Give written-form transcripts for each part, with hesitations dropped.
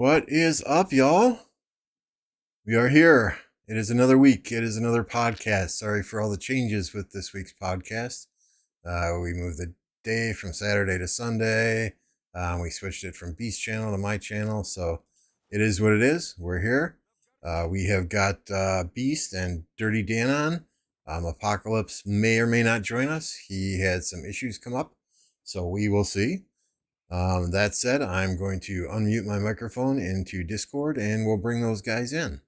What is up, y'all? We are here. It is another week. It is another podcast. Sorry for all the changes with this week's podcast. We moved the day from Saturday to Sunday. We switched it from Beast channel to my channel. So it is what it is. We're here. We have got Beast and Dirty Dan on. Apocalypse may or may not join us. He had some issues come up. So we will see. That said, I'm going to unmute my microphone into Discord and we'll bring those guys in.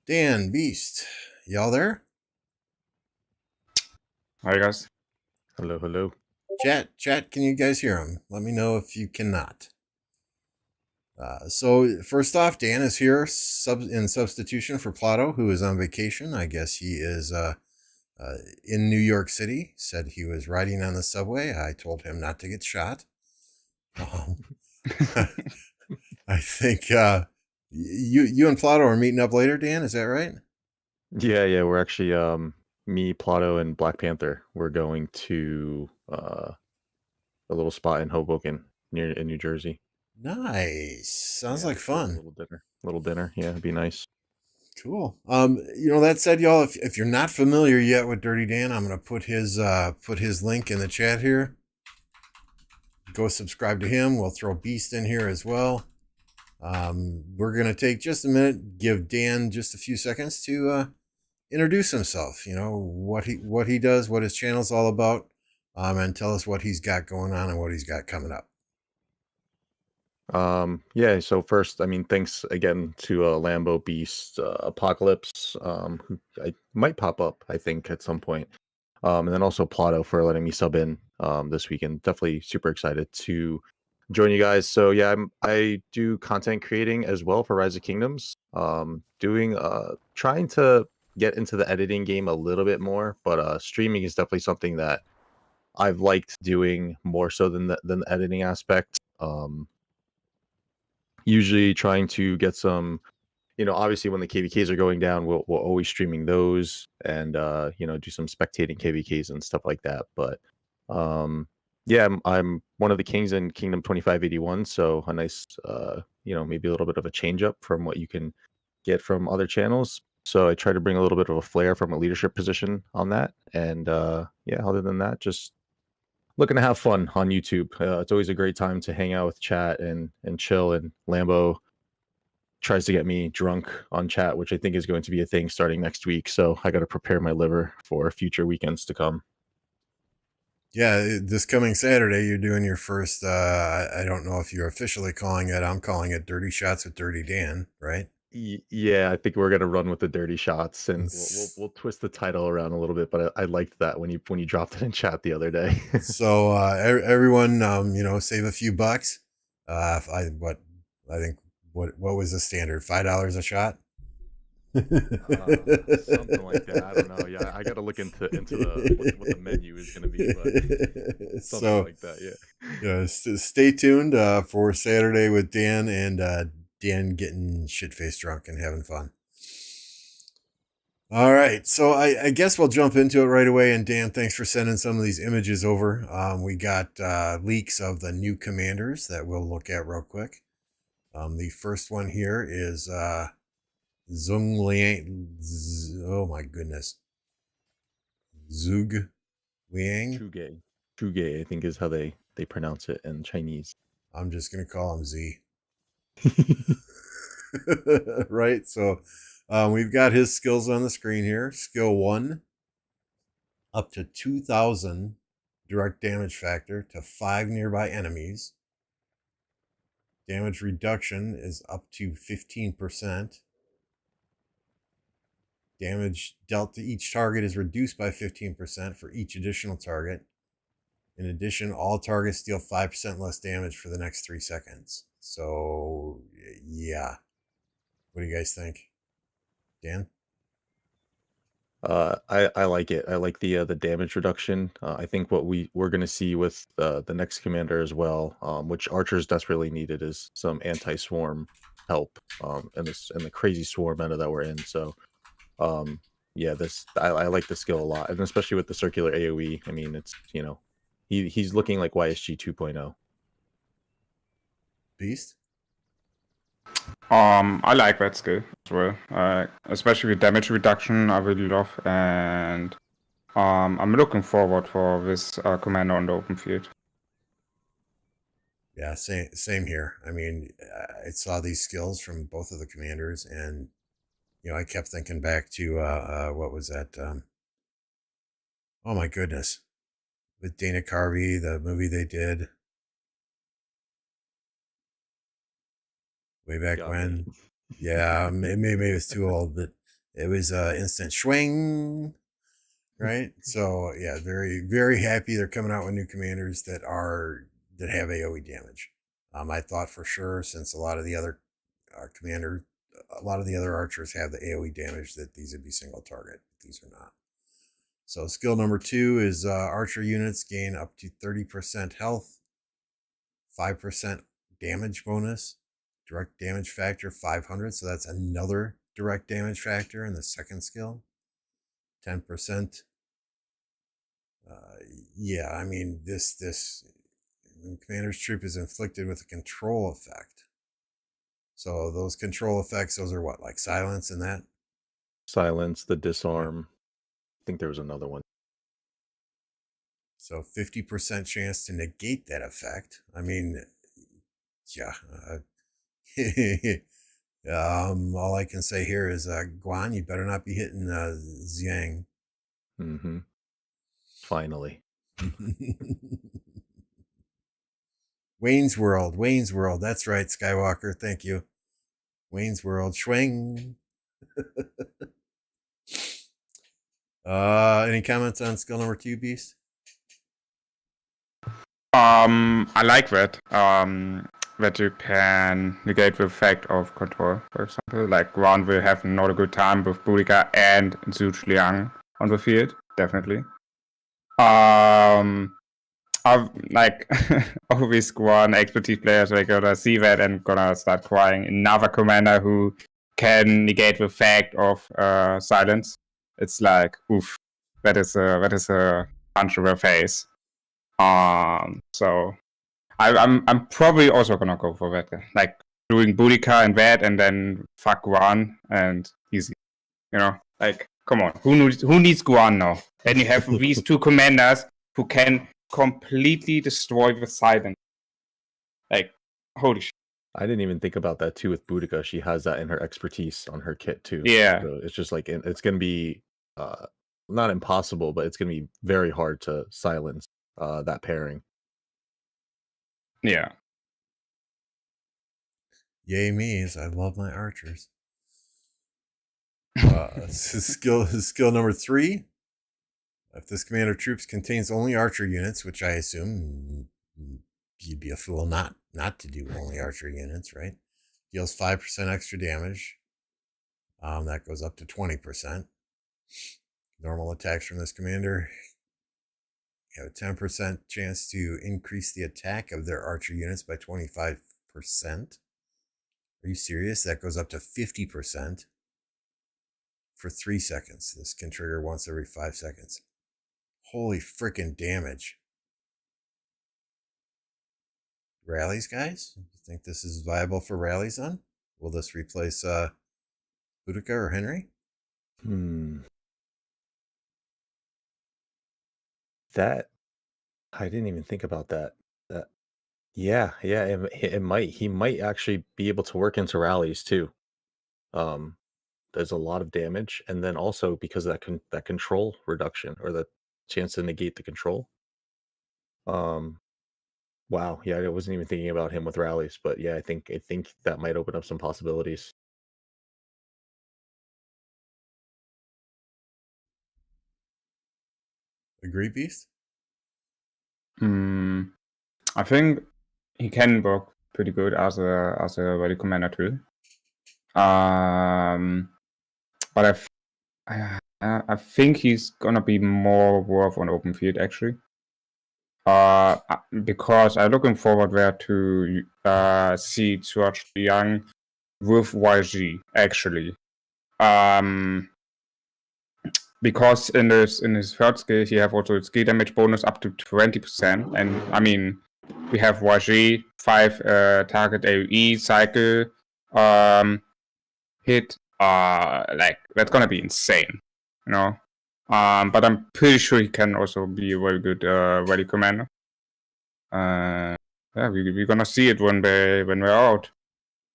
Dan, Beast, y'all there? Hi guys. Hello, hello. Chat, can you guys hear him? Let me know if you cannot. So first off, Dan is here in substitution for Ploto, who is on vacation. I guess he is in New York City. Said he was riding on the subway. I told him not to get shot. I think you and Ploto are meeting up later, Dan. Is that right? Yeah. We're actually me, Ploto, and Black Panther. We're going to a little spot in Hoboken in New Jersey. Nice. Sounds like fun. A little dinner. Yeah, it'd be nice. Cool. That said, y'all, if you're not familiar yet with Dirty Dan, I'm gonna put his link in the chat here. Go subscribe to him. We'll throw Beast in here as well. We're gonna take just a minute, give Dan just a few seconds to introduce himself. You know what he does, what his channel's all about, and tell us what he's got going on and what he's got coming up. Yeah, so first, thanks again to Lambo, Beast, Apocalypse, who I might pop up, I think, at some point. And then also Ploto for letting me sub in this weekend. Definitely super excited to join you guys. So yeah, I do content creating as well for Rise of Kingdoms. Trying to get into the editing game a little bit more, but streaming is definitely something that I've liked doing more so than the editing aspect. Usually trying to get some, obviously when the KVKs are going down, we'll always streaming those and do some spectating KVKs and stuff like that. But yeah, I'm one of the kings in Kingdom 2581, so a nice maybe a little bit of a change up from what you can get from other channels. So I try to bring a little bit of a flair from a leadership position on that. And yeah, other than that, just looking to have fun on YouTube. It's always a great time to hang out with chat and chill. And Lambo tries to get me drunk on chat, which I think is going to be a thing starting next week. So I got to prepare my liver for future weekends to come. Yeah, this coming Saturday, you're doing your first, I don't know if you're officially calling it, I'm calling it Dirty Shots with Dirty Dan, right? Yeah, I think we're gonna run with the dirty shots, and we'll twist the title around a little bit. But I liked that when you dropped it in chat the other day. So everyone, save a few bucks. I think what was the standard? $5 a shot. Something like that. I don't know. Yeah, I got to look into what the menu is going to be, but something like that. Yeah. Stay tuned for Saturday with Dan and Dan getting shit-faced drunk and having fun. All right, so I guess we'll jump into it right away. And Dan, thanks for sending some of these images over. We got leaks of the new commanders that we'll look at real quick. The first one here is Zung Liang. Oh my goodness, Zug Liang. Chugay, I think is how they pronounce it in Chinese. I'm just gonna call him Z. Right, so we've got his skills on the screen here. Skill 1, up to 2,000 direct damage factor to 5 nearby enemies. Damage reduction is up to 15%. Damage dealt to each target is reduced by 15% for each additional target. In addition, all targets deal 5% less damage for the next 3 seconds. So, yeah. What do you guys think? Dan? I like it. I like the damage reduction. I think what we're going to see with the next commander as well, which archers desperately needed, is some anti-swarm help in the crazy swarm meta that we're in. So yeah, I like the skill a lot, and especially with the circular AoE. I mean, it's he's looking like YSG 2.0. Beast? I like that skill as well. Especially with damage reduction, I really love, and I'm looking forward for this commander on the open field. Yeah, same here. I mean, I saw these skills from both of the commanders, and I kept thinking back to what was that? Oh my goodness, with Dana Carvey, the movie they did way back when. Yeah, maybe it was too old, but it was instant swing, right? So yeah, very very happy they're coming out with new commanders that have AOE damage. I thought for sure, since a lot of the other archers have the AOE damage, that these would be single target. These are not. So skill number 2 is archer units gain up to 30% health, 5% damage bonus, direct damage factor 500. So that's another direct damage factor in the second skill. 10%. Yeah, I mean, this commander's troop is inflicted with a control effect. So those control effects, those are what, like silence and that? Silence, the disarm. I think there was another one. So 50% chance to negate that effect. I mean, yeah. All I can say here is, Guan, you better not be hitting Xiang. Mm-hmm. Finally. Wayne's World. That's right, Skywalker. Thank you. Wayne's World. Schwing. Any comments on skill number 2, Beast? I like that. That you can negate the effect of control, for example. Like Ron will have not a good time with Boudica and Zhu Liang on the field, definitely. I've like always Guan expertise players are gonna see that and gonna start crying. Another commander who can negate the effect of silence. It's like, oof, that is a punch in the face. So I'm probably also gonna go for that. Like doing Boudica and that, and then fuck Guan and easy. Like come on, who needs Guan now? And you have these two commanders who can completely destroy the silence. Like holy shit. I didn't even think about that too with Boudica. She has that in her expertise on her kit too. Yeah. So it's just like it's gonna be not impossible, but it's gonna be very hard to silence that pairing. Yeah. Yay me, as I love my archers. Skill number 3. If this commander troops contains only archer units, which I assume you'd be a fool not to do only archer units, right? Deals 5% extra damage. That goes up to 20%. Normal attacks from this commander have a 10% chance to increase the attack of their archer units by 25%. Are you serious? That goes up to 50% for 3 seconds. This can trigger once every 5 seconds. Holy freaking damage. Rallies, guys? You think this is viable for rallies on? Will this replace Boudica or Henry? That I didn't even think about that. Yeah, it might. He might actually be able to work into rallies too. There's a lot of damage, and then also because of that control reduction or the chance to negate the control. Wow, yeah, I wasn't even thinking about him with rallies, but yeah, I think that might open up some possibilities. Agree, Beast? I think he can work pretty good as a ready commander too. But I think he's gonna be more worth on open field actually. Because I'm looking forward there to see Zhu Liang with YG actually. Because in his third skill he have also skill damage bonus up to 20%, and I mean we have YG 5 target AoE cycle hit. Like that's gonna be insane, you know. But I'm pretty sure he can also be a very good rally commander. Yeah, we're gonna see it when we're out.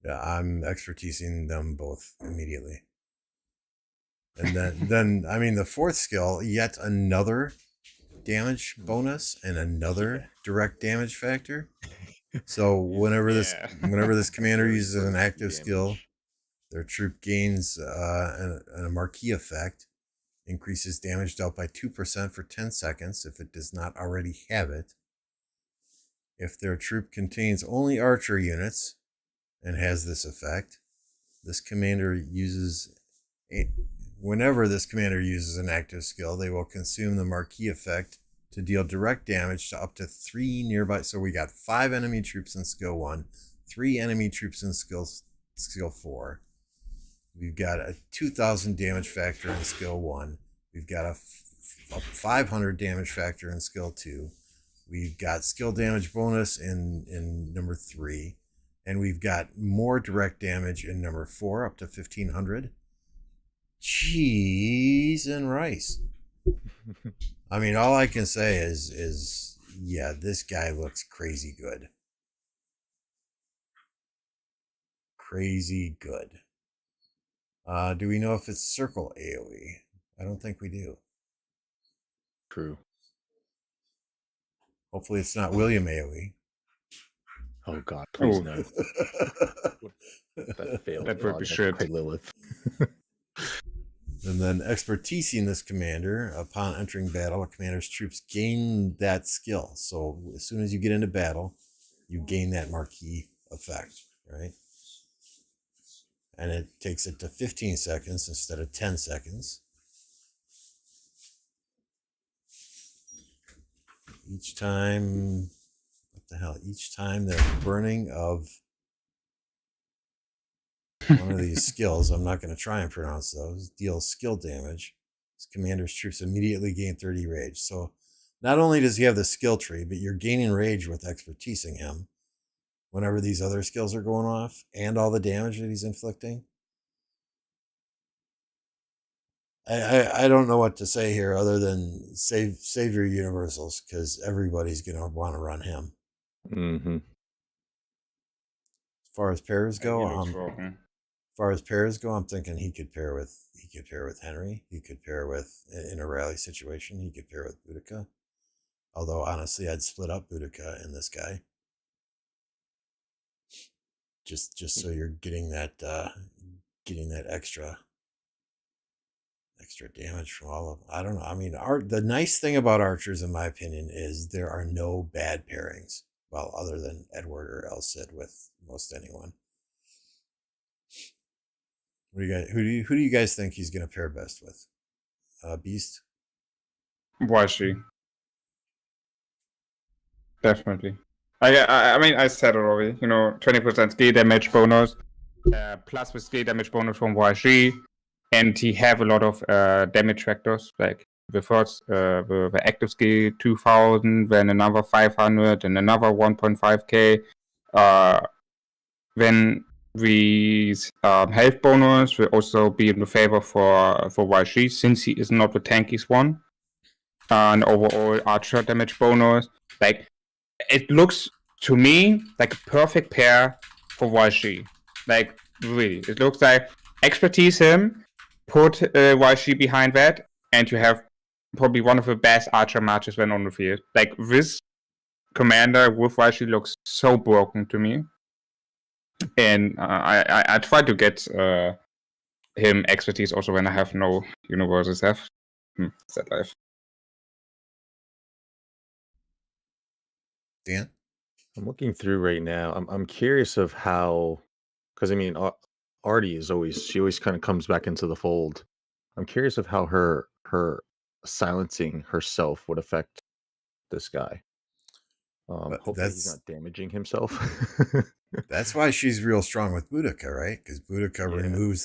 Yeah, I'm expertising them both immediately. And then I mean the fourth skill, yet another damage bonus and another direct damage factor. So whenever this commander uses an active skill, their troop gains a marquee effect, increases damage dealt by 2% for 10 seconds if it does not already have it. If their troop contains only archer units and has this effect, whenever this commander uses an active skill, they will consume the marquee effect to deal direct damage to up to 3 nearby. So we got 5 enemy troops in skill 1, 3 enemy troops in skill 4. We've got a 2,000 damage factor in skill 1. We've got a 500 damage factor in skill 2. We've got skill damage bonus in number 3. And we've got more direct damage in number 4, up to 1,500. Cheese and rice. I mean, all I can say is yeah, this guy looks crazy good. Crazy good. Do we know if it's circle AoE? I don't think we do. True. Hopefully it's not William AoE. Oh God, please Oh. no. That failed. That would be shit. Lilith. And then expertising this commander. Upon entering battle, a commander's troops gain that skill. So as soon as you get into battle, you gain that marquee effect, right? And it takes it to 15 seconds instead of 10 seconds. Each time, each time the burning of one of these skills, I'm not going to try and pronounce those, deals skill damage. His commander's troops immediately gain 30 rage. So not only does he have the skill tree, but you're gaining rage with expertising him whenever these other skills are going off and all the damage that he's inflicting. I don't know what to say here other than save your universals, because everybody's going to want to run him. Mm-hmm. As far as pairs go, Broken. I'm thinking he could pair with Henry. He could pair with, in a rally situation, he could pair with Boudica. Although honestly, I'd split up Boudica and this guy. Just so you're getting that extra damage from all of them. I don't know. I mean, the nice thing about archers, in my opinion, is there are no bad pairings. Well, other than Edward or El Cid with most anyone. What do you guys? Who do you guys think he's going to pair best with? Beast. Why she? Definitely. I mean, I said it already. 20% skill damage bonus, plus with skill damage bonus from YG, and he have a lot of damage factors. Like the first, the active skill 2,000, then another 500, and another 1.5k. Then the health bonus will also be in the favor for YG, since he is not the tankiest one. And overall archer damage bonus, like. It looks to me like a perfect pair for YG. Like, really. It looks like expertise him, put YG behind that, and you have probably one of the best archer matches when on the field. Like, this commander with YG looks so broken to me. And I try to get him expertise also when I have no universes left. Sad life. Dan? I'm looking through right now. I'm curious of how, because I mean, Artie she always kind of comes back into the fold. I'm curious of how her silencing herself would affect this guy. Hopefully he's not damaging himself. That's why she's real strong with Boudica, right? Because Boudica removes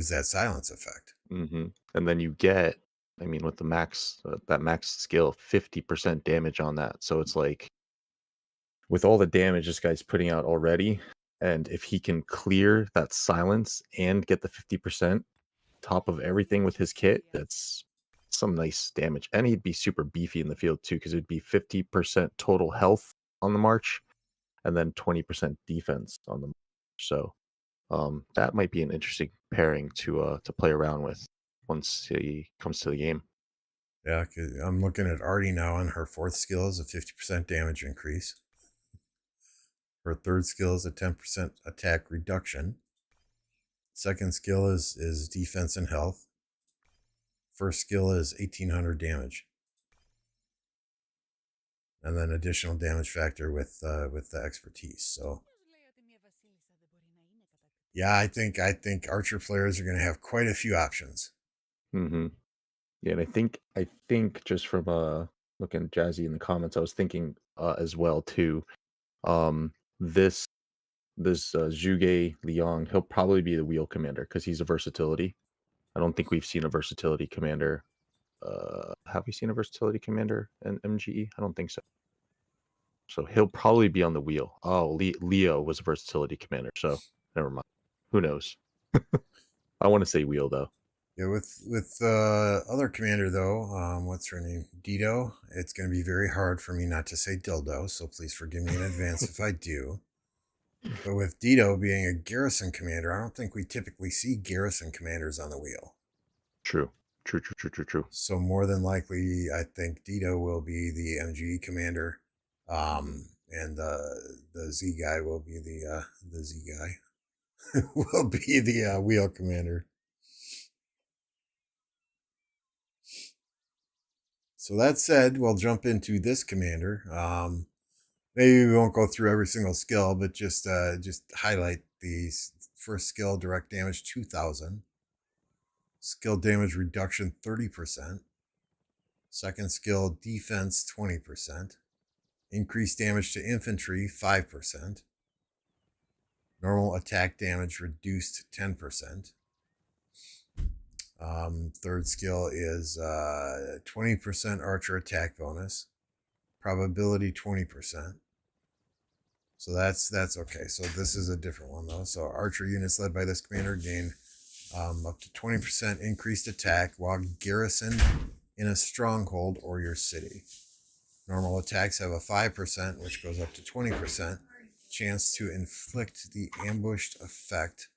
that silence effect. Mm-hmm. And then you get, I mean, with the that max skill, 50% damage on that. So it's like, with all the damage this guy's putting out already, and if he can clear that silence and get the 50% top of everything with his kit, that's some nice damage. And he'd be super beefy in the field too, because it'd be 50% total health on the march and then 20% defense on the march. So that might be an interesting pairing to play around with once he comes to the game. Yeah, 'cause I'm looking at Artie now, and her fourth skill is a 50% damage increase. Her third skill is a 10% attack reduction. Second skill is defense and health. First skill is 1800 damage. And then additional damage factor with the expertise. So yeah, I think Archer players are going to have quite a few options. Mm-hmm. Yeah, and I think just from looking at Jazzy in the comments, I was thinking as well too. This Zhuge Liang, he'll probably be the wheel commander because he's a versatility. I don't think we've seen a versatility commander. Have we seen a versatility commander in MGE? I don't think so. So he'll probably be on the wheel. Oh, Leo was a versatility commander, so never mind. Who knows? I want to say wheel though. Yeah, with other commander though, what's her name? Dido. It's going to be very hard for me not to say dildo, so please forgive me in advance if I do. But with Dido being a Garrison commander, I don't think we typically see Garrison commanders on the wheel. True. So more than likely, I think Dido will be the MGE commander, and the Z guy will be the Z guy will be the wheel commander. So that said, we'll jump into this commander. Maybe we won't go through every single skill, but just highlight these. First skill, direct damage 2000. Skill damage reduction 30%. Second skill, defense 20%. Increased damage to infantry 5%. Normal attack damage reduced 10%. Third skill is 20% archer attack bonus. Probability 20%. So that's okay. So this is a different one though. So archer units led by this commander gain up to 20% increased attack while garrisoned in a stronghold or your city. Normal attacks have a 5%, which goes up to 20%, chance to inflict the ambushed effect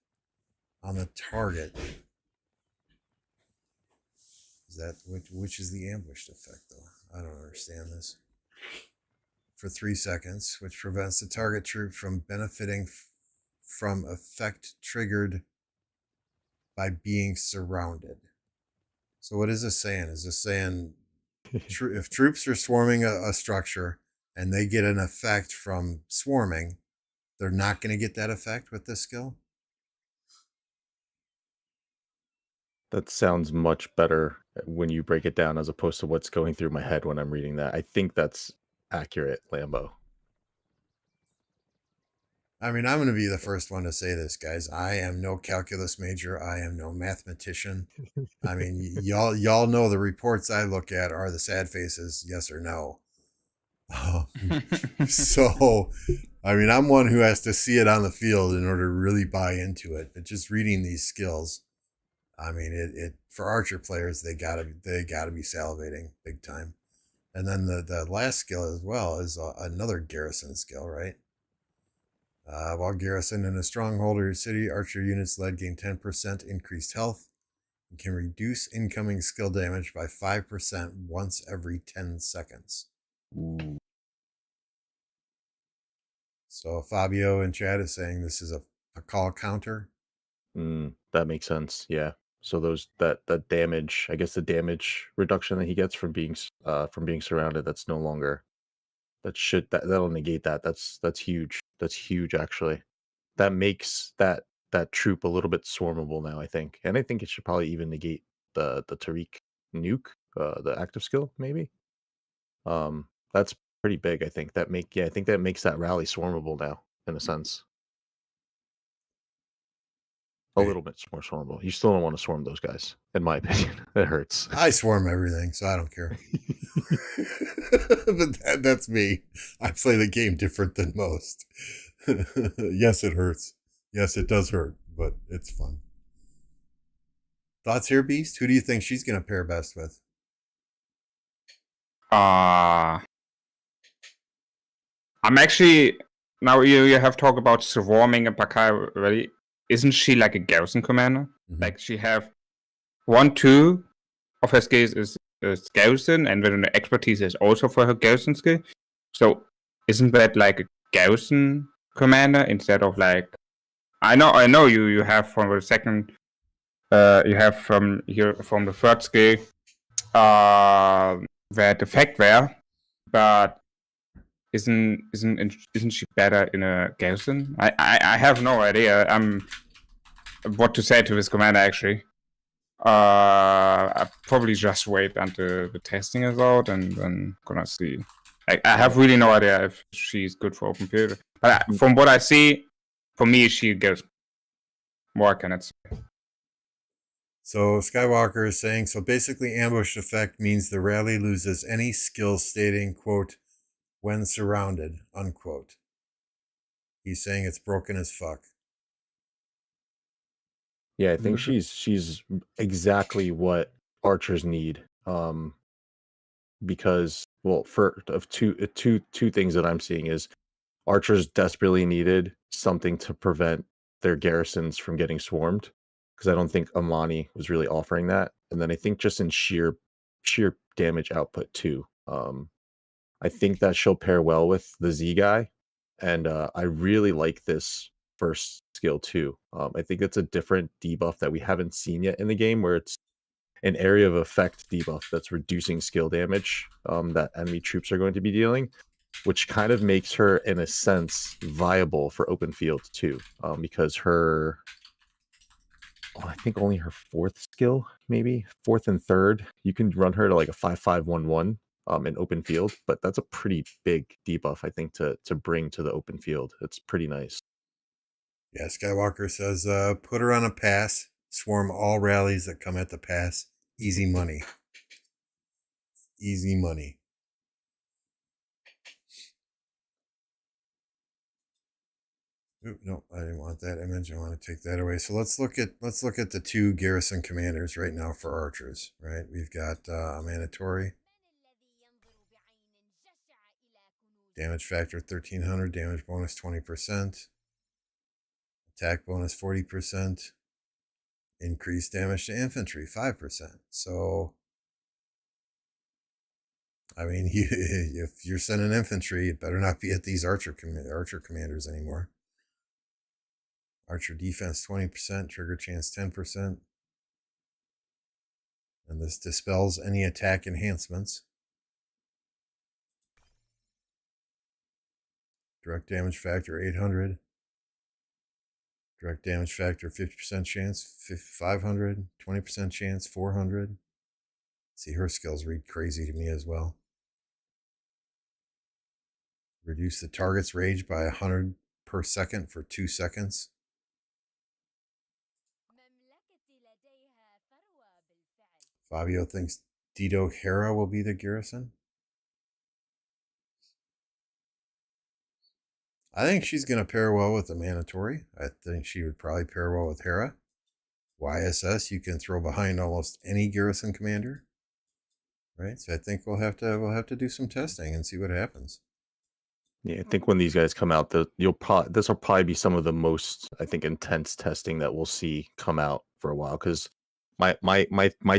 on the target. Is that which is the ambushed effect though? I don't understand this. For 3 seconds, which prevents the target troop from benefiting from effect triggered by being surrounded. So what is this saying? Is this saying if troops are swarming a structure and they get an effect from swarming, they're not going to get that effect with this skill? That sounds much better when you break it down as opposed to what's going through my head when I'm reading that. I think that's accurate, Lambo. I mean, I'm going to be the first one to say this, guys. I am no calculus major. I am no mathematician. I mean, y'all know the reports I look at are the sad faces, yes or no. So, I mean, I'm one who has to see it on the field in order to really buy into it. But just reading these skills, I mean, it for archer players, they gotta be salivating big time. And then the last skill as well is another garrison skill, right? While garrisoned in a stronghold or city, archer units led gain 10% increased health and can reduce incoming skill damage by 5% once every 10 seconds. Ooh. So Fabio in chat is saying this is a call counter. That makes sense. Yeah. So that damage, I guess the damage reduction that he gets from being surrounded, that's no longer. That'll negate that. That's huge. That's huge actually. That makes that troop a little bit swarmable now, I think. And I think it should probably even negate the Tariq nuke, the active skill, maybe. That's pretty big, I think. I think that makes that rally swarmable now, in a sense. A little bit more swarmable. You still don't want to swarm those guys, in my opinion. It hurts. I swarm everything, so I don't care. But that's me. I play the game different than most. Yes, it hurts. Yes, it does hurt, but it's fun. Thoughts here, Beast? Who do you think she's going to pair best with? I'm actually now you have talked about swarming and Pakai already. Isn't she like a Garrison commander? Mhm. Like she have 1-2 of her skills is Garrison, and then the expertise is also for her Garrison skill. So isn't that like a Garrison commander instead of like I know you have from the second you have from the third skill that effect there, but isn't she better in a Garrison? I have no idea. What to say to this commander actually. I probably just wait until the testing is out and then gonna see. I have really no idea if she's good for open field. But from what I see, for me she goes more, can it say. So Skywalker is saying, so basically ambush effect means the rally loses any skill stating, quote, when surrounded, unquote. He's saying it's broken as fuck. Yeah, I think she's exactly what archers need. Because for of two things that I'm seeing is archers desperately needed something to prevent their garrisons from getting swarmed, because I don't think Amani was really offering that. And then I think just in sheer damage output too. I think that she'll pair well with the Z guy, and I really like this first skill too. I think it's a different debuff that we haven't seen yet in the game, where it's an area of effect debuff that's reducing skill damage that enemy troops are going to be dealing, which kind of makes her, in a sense, viable for open field too, because her, I think only her fourth skill, maybe fourth and third, you can run her to like a 5-5-1-1 in open field, but that's a pretty big debuff, I think, to bring to the open field. It's pretty nice. Yeah, Skywalker says, put her on a pass, swarm all rallies that come at the pass. Easy money. Easy money. Ooh, no, I didn't want that image. I want to take that away. So let's look at the two Garrison commanders right now for archers. Right, we've got Mandatory. Damage factor 1300, damage bonus 20%, attack bonus 40%, increased damage to infantry 5%. So, I mean, if you're sending infantry, it better not be at these archer commanders anymore. Archer defense 20%, trigger chance 10%. And this dispels any attack enhancements. Direct damage factor 800. Direct damage factor 50% chance 500. 20% chance 400. See, her skills read crazy to me as well. Reduce the target's rage by 100 per second for 2 seconds. Fabio thinks Dido Hera will be the Garrison. I think she's going to pair well with the Mandatory. I think she would probably pair well with Hera. YSS you can throw behind almost any Garrison commander. Right? So I think we'll have to do some testing and see what happens. Yeah, I think when these guys come out, this will probably be some of the most, I think, intense testing that we'll see come out for a while. Because my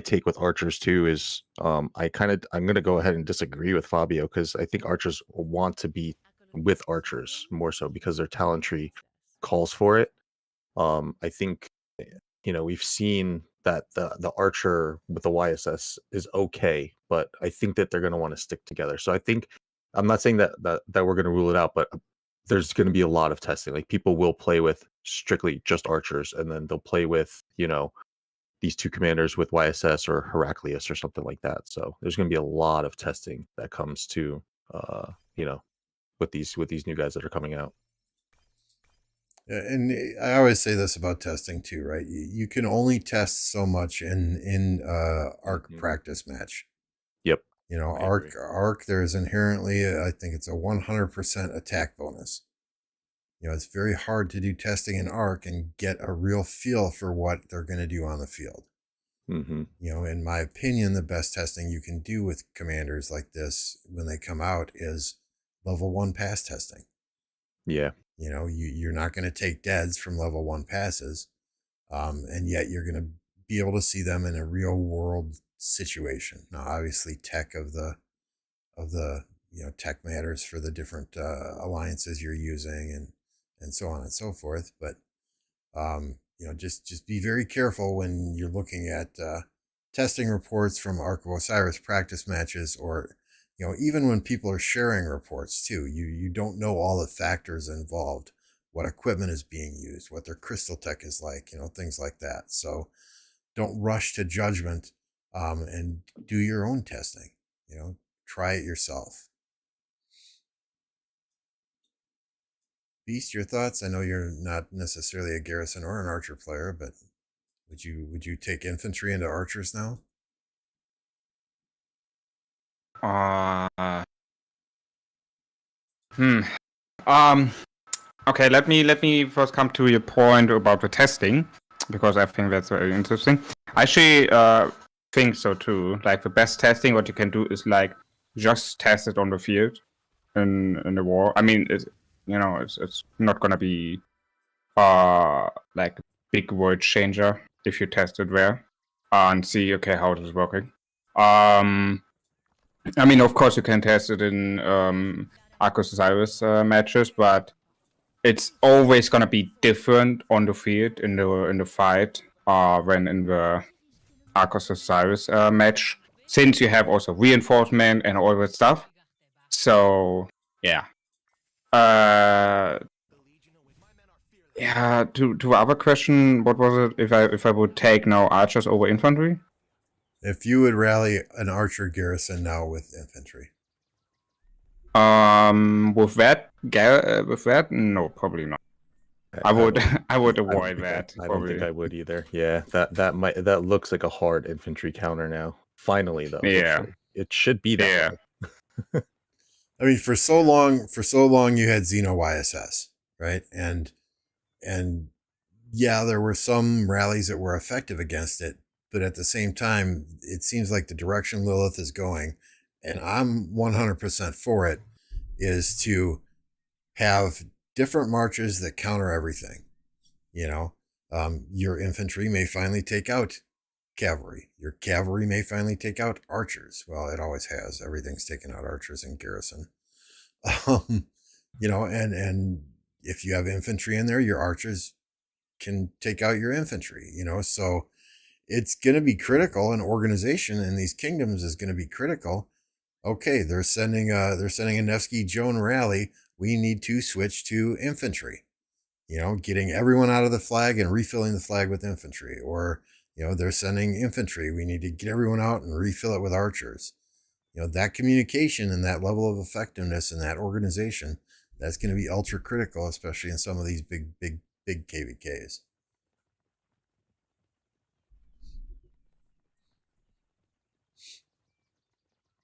take with archers too is I'm gonna go ahead and disagree with Fabio, because I think archers want to be with archers more so because their talent tree calls for it. I think we've seen that the archer with the YSS is okay, but I think that they're going to want to stick together. So I think I'm not saying that we're going to rule it out, but there's going to be a lot of testing. Like, people will play with strictly just archers, and then they'll play with these two commanders with YSS or Heraclius or something like that. So there's going to be a lot of testing that comes to with these new guys that are coming out. And I always say this about testing too, right? You can only test so much in ARC practice match. Yep. You know, I agree. arc, there's inherently, I think it's a 100% attack bonus. You know, it's very hard to do testing in arc and get a real feel for what they're going to do on the field. Mm-hmm. You know, in my opinion, the best testing you can do with commanders like this when they come out is level 1 pass testing. Yeah. You know, you're not going to take deads from level 1 passes, and yet you're going to be able to see them in a real world situation. Now, obviously, tech of the tech matters for the different alliances you're using and so on and so forth. But just be very careful when you're looking at testing reports from Ark of Osiris practice matches, or even when people are sharing reports too. You don't know all the factors involved, what equipment is being used, what their crystal tech is like, things like that. So don't rush to judgment, and do your own testing. Try it yourself. Beast, your thoughts? I know you're not necessarily a Garrison or an Archer player, but would you take infantry into Archers now? Okay, let me first come to your point about the testing, because I think that's very interesting. I actually think so too. Like, the best testing, what you can do is like just test it on the field in the war. I mean, it's not gonna be like a big world changer if you test it there and see, okay, how it is working. I mean, of course you can test it in Osiris matches, but it's always gonna be different on the field in the fight than in the Osiris match, since you have also reinforcement and all that stuff. So yeah. Yeah. To other question, what was it? If I would take now archers over infantry? If you would rally an Archer Garrison now with infantry. With that, no, probably not. I would avoid that. I don't think I would either. Yeah, that looks like a hard infantry counter now. Finally, though. Yeah, it should be that way. I mean, for so long you had Xeno YSS, right? And yeah, there were some rallies that were effective against it, but at the same time, it seems like the direction Lilith is going, and I'm 100% for it, is to have different marches that counter everything. Your infantry may finally take out cavalry. Your cavalry may finally take out archers. Well, it always has. Everything's taken out archers in Garrison. And if you have infantry in there, your archers can take out your infantry. So it's going to be critical. And organization in these kingdoms is going to be critical. Okay, they're sending a Nevsky Joan rally. We need to switch to infantry. Getting everyone out of the flag and refilling the flag with infantry. Or they're sending infantry. We need to get everyone out and refill it with archers. That communication and that level of effectiveness in that organization, that's going to be ultra critical, especially in some of these big KVKs.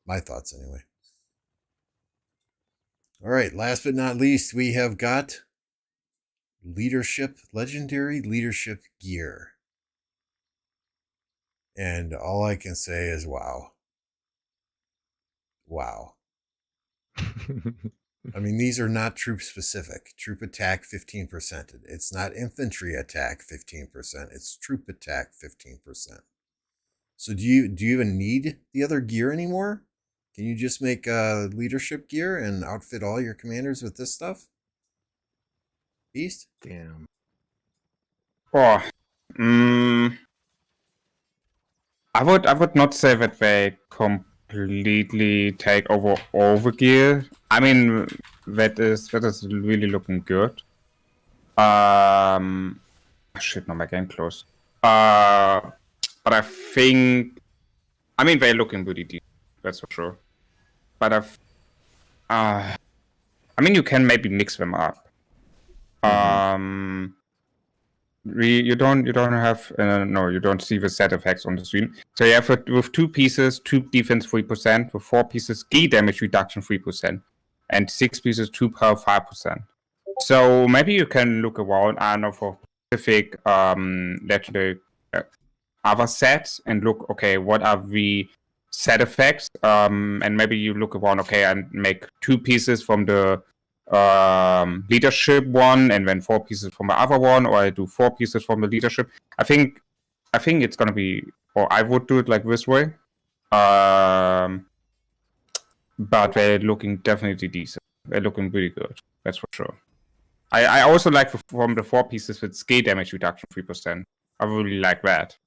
My thoughts, anyway. All right, last but not least, we have got legendary leadership gear. And all I can say is wow. Wow. I mean, these are not troop specific. Troop attack 15%. It's not infantry attack 15%. It's troop attack 15%. So do you even need the other gear anymore? Can you just make leadership gear and outfit all your commanders with this stuff? Beast? Damn. Oh, I would not say that they completely take over all the gear. I mean, that is really looking good. Shit, no, my game closed. But I think, I mean, they're looking pretty deep. That's for sure. But I mean, you can maybe mix them up. you don't have no, you don't see the set effects on the screen. So you have with 2 pieces, 2 defense 3%, with 4 pieces, key damage reduction 3%, and 6 pieces, 2 power 5%. So maybe you can look around, I don't know, for specific legendary other sets and look, okay, what are the set effects? And maybe you look around, okay, and make 2 pieces from the leadership one, and then 4 pieces from the other one, or I do 4 pieces from the leadership. I think it's gonna be, or I would do it like this way. But they're looking definitely decent. They're looking really good. That's for sure. I also like from the 4 pieces with scale damage reduction 3%. I really like that.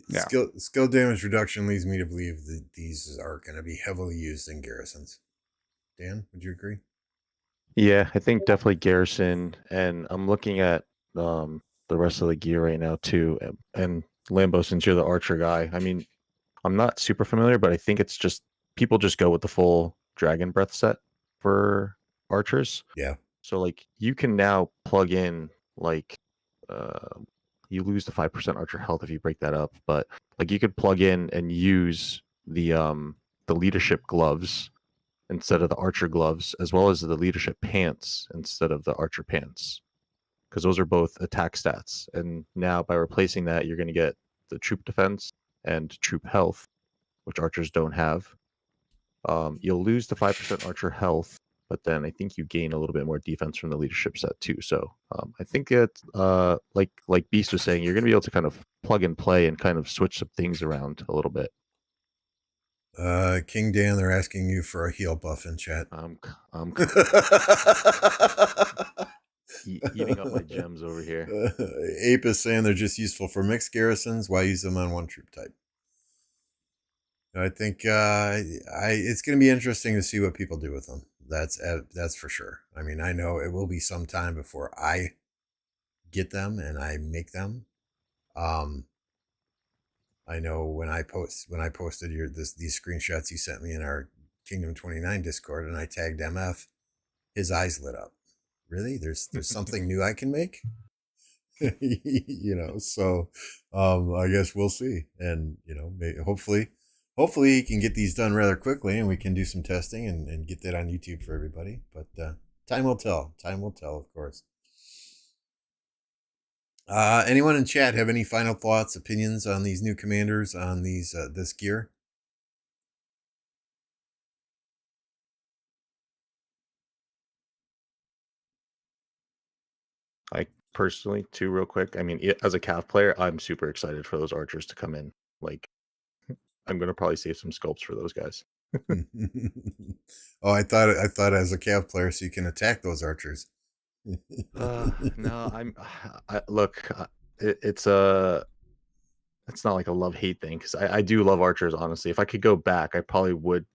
Yeah. Skill damage reduction leads me to believe that these are going to be heavily used in garrisons. Dan, would you agree? Yeah, I think definitely Garrison, and I'm looking at the rest of the gear right now too. And Lambo, since you're the archer guy, I mean, I'm not super familiar, but I think it's just people just go with the full Dragon Breath set for archers. Yeah. So like you can now plug in like you lose the 5% archer health if you break that up, but like you could plug in and use the leadership gloves instead of the archer gloves, as well as the leadership pants instead of the archer pants, because those are both attack stats. And now by replacing that, you're going to get the troop defense and troop health, which archers don't have. You'll lose the 5% archer health, but then I think you gain a little bit more defense from the leadership set too. So I think it's like Beast was saying, you're going to be able to kind of plug and play and kind of switch some things around a little bit. King Dan, they're asking you for a heal buff in chat. I'm eating up my gems over here. Ape is saying they're just useful for mixed garrisons. Why use them on one troop type? I think it's going to be interesting to see what people do with them. That's for sure. I mean, I know it will be some time before I get them and I make them. I know when I posted these screenshots you sent me in our Kingdom 29 Discord and I tagged MF, his eyes lit up. Really? There's something new I can make? So I guess we'll see. And hopefully he can get these done rather quickly and we can do some testing and get that on YouTube for everybody. But time will tell. Time will tell, of course. Anyone in chat have any final thoughts, opinions on these new commanders, on this gear? I personally, too, real quick, I mean, as a Cav player, I'm super excited for those archers to come in. Like, I'm going to probably save some sculpts for those guys. Oh, I thought as a Cav player, so you can attack those archers. No, it's not like a love-hate thing, because I do love archers, honestly. If I could go back, I probably would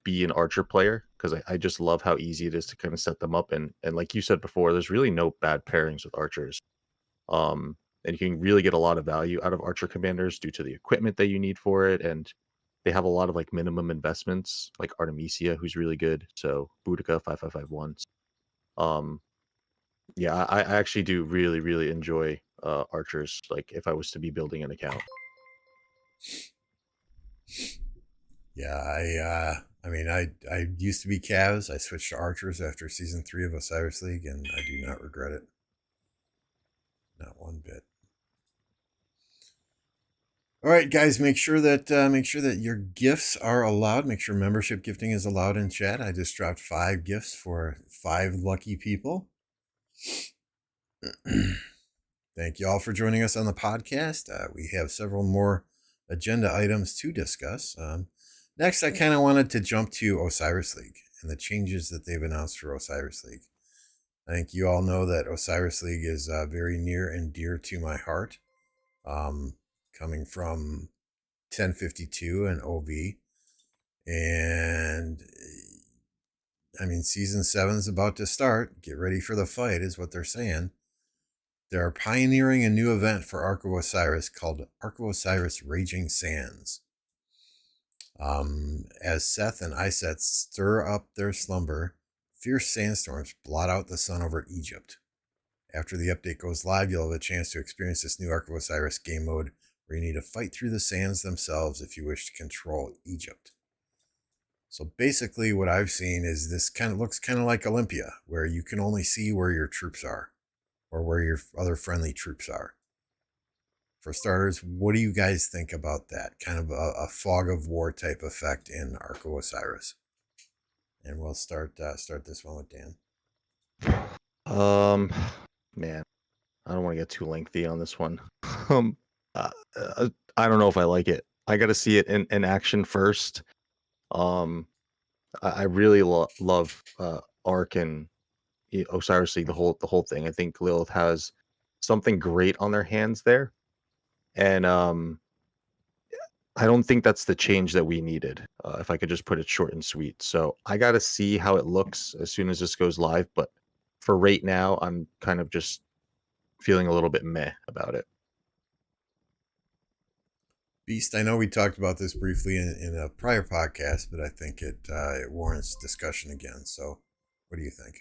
be an archer player, because I just love how easy it is to kind of set them up. And like you said before, there's really no bad pairings with archers. And you can really get a lot of value out of archer commanders due to the equipment that you need for it, and they have a lot of like minimum investments, like Artemisia, who's really good. So Boudica 5551. Yeah, I actually do really, really enjoy archers, like if I was to be building an account. Yeah, I mean, I used to be Cavs. I switched to archers after season 3 of Osiris League, and I do not regret it. Not one bit. All right, guys, make sure that your gifts are allowed. Make sure membership gifting is allowed in chat. I just dropped 5 gifts for 5 lucky people. Thank you all for joining us on the podcast. We have several more agenda items to discuss. Next, I kind of wanted to jump to Osiris League and the changes that they've announced for Osiris League. I think you all know that Osiris League is very near and dear to my heart, coming from 1052 and OV. And I mean, season 7 is about to start. Get ready for the fight is what they're saying. They're pioneering a new event for Ark of Osiris called Ark of Osiris Raging Sands. As Seth and Iset stir up their slumber, fierce sandstorms blot out the sun over Egypt. After the update goes live, you'll have a chance to experience this new Ark of Osiris game mode where you need to fight through the sands themselves if you wish to control Egypt. So basically what I've seen is this looks kind of like Olympia, where you can only see where your troops are or where your other friendly troops are. For starters, what do you guys think about that? Kind of a fog of war type effect in Ark of Osiris. And we'll start this one with Dan. Man, I don't want to get too lengthy on this one. I don't know if I like it. I got to see it in action first. I really love Ark and Osiris League, the whole thing. I think Lilith has something great on their hands there, and I don't think that's the change that we needed. If I could just put it short and sweet. So I got to see how it looks as soon as this goes live. But for right now, I'm kind of just feeling a little bit meh about it. Beast, I know we talked about this briefly in a prior podcast, but I think it warrants discussion again. So, what do you think?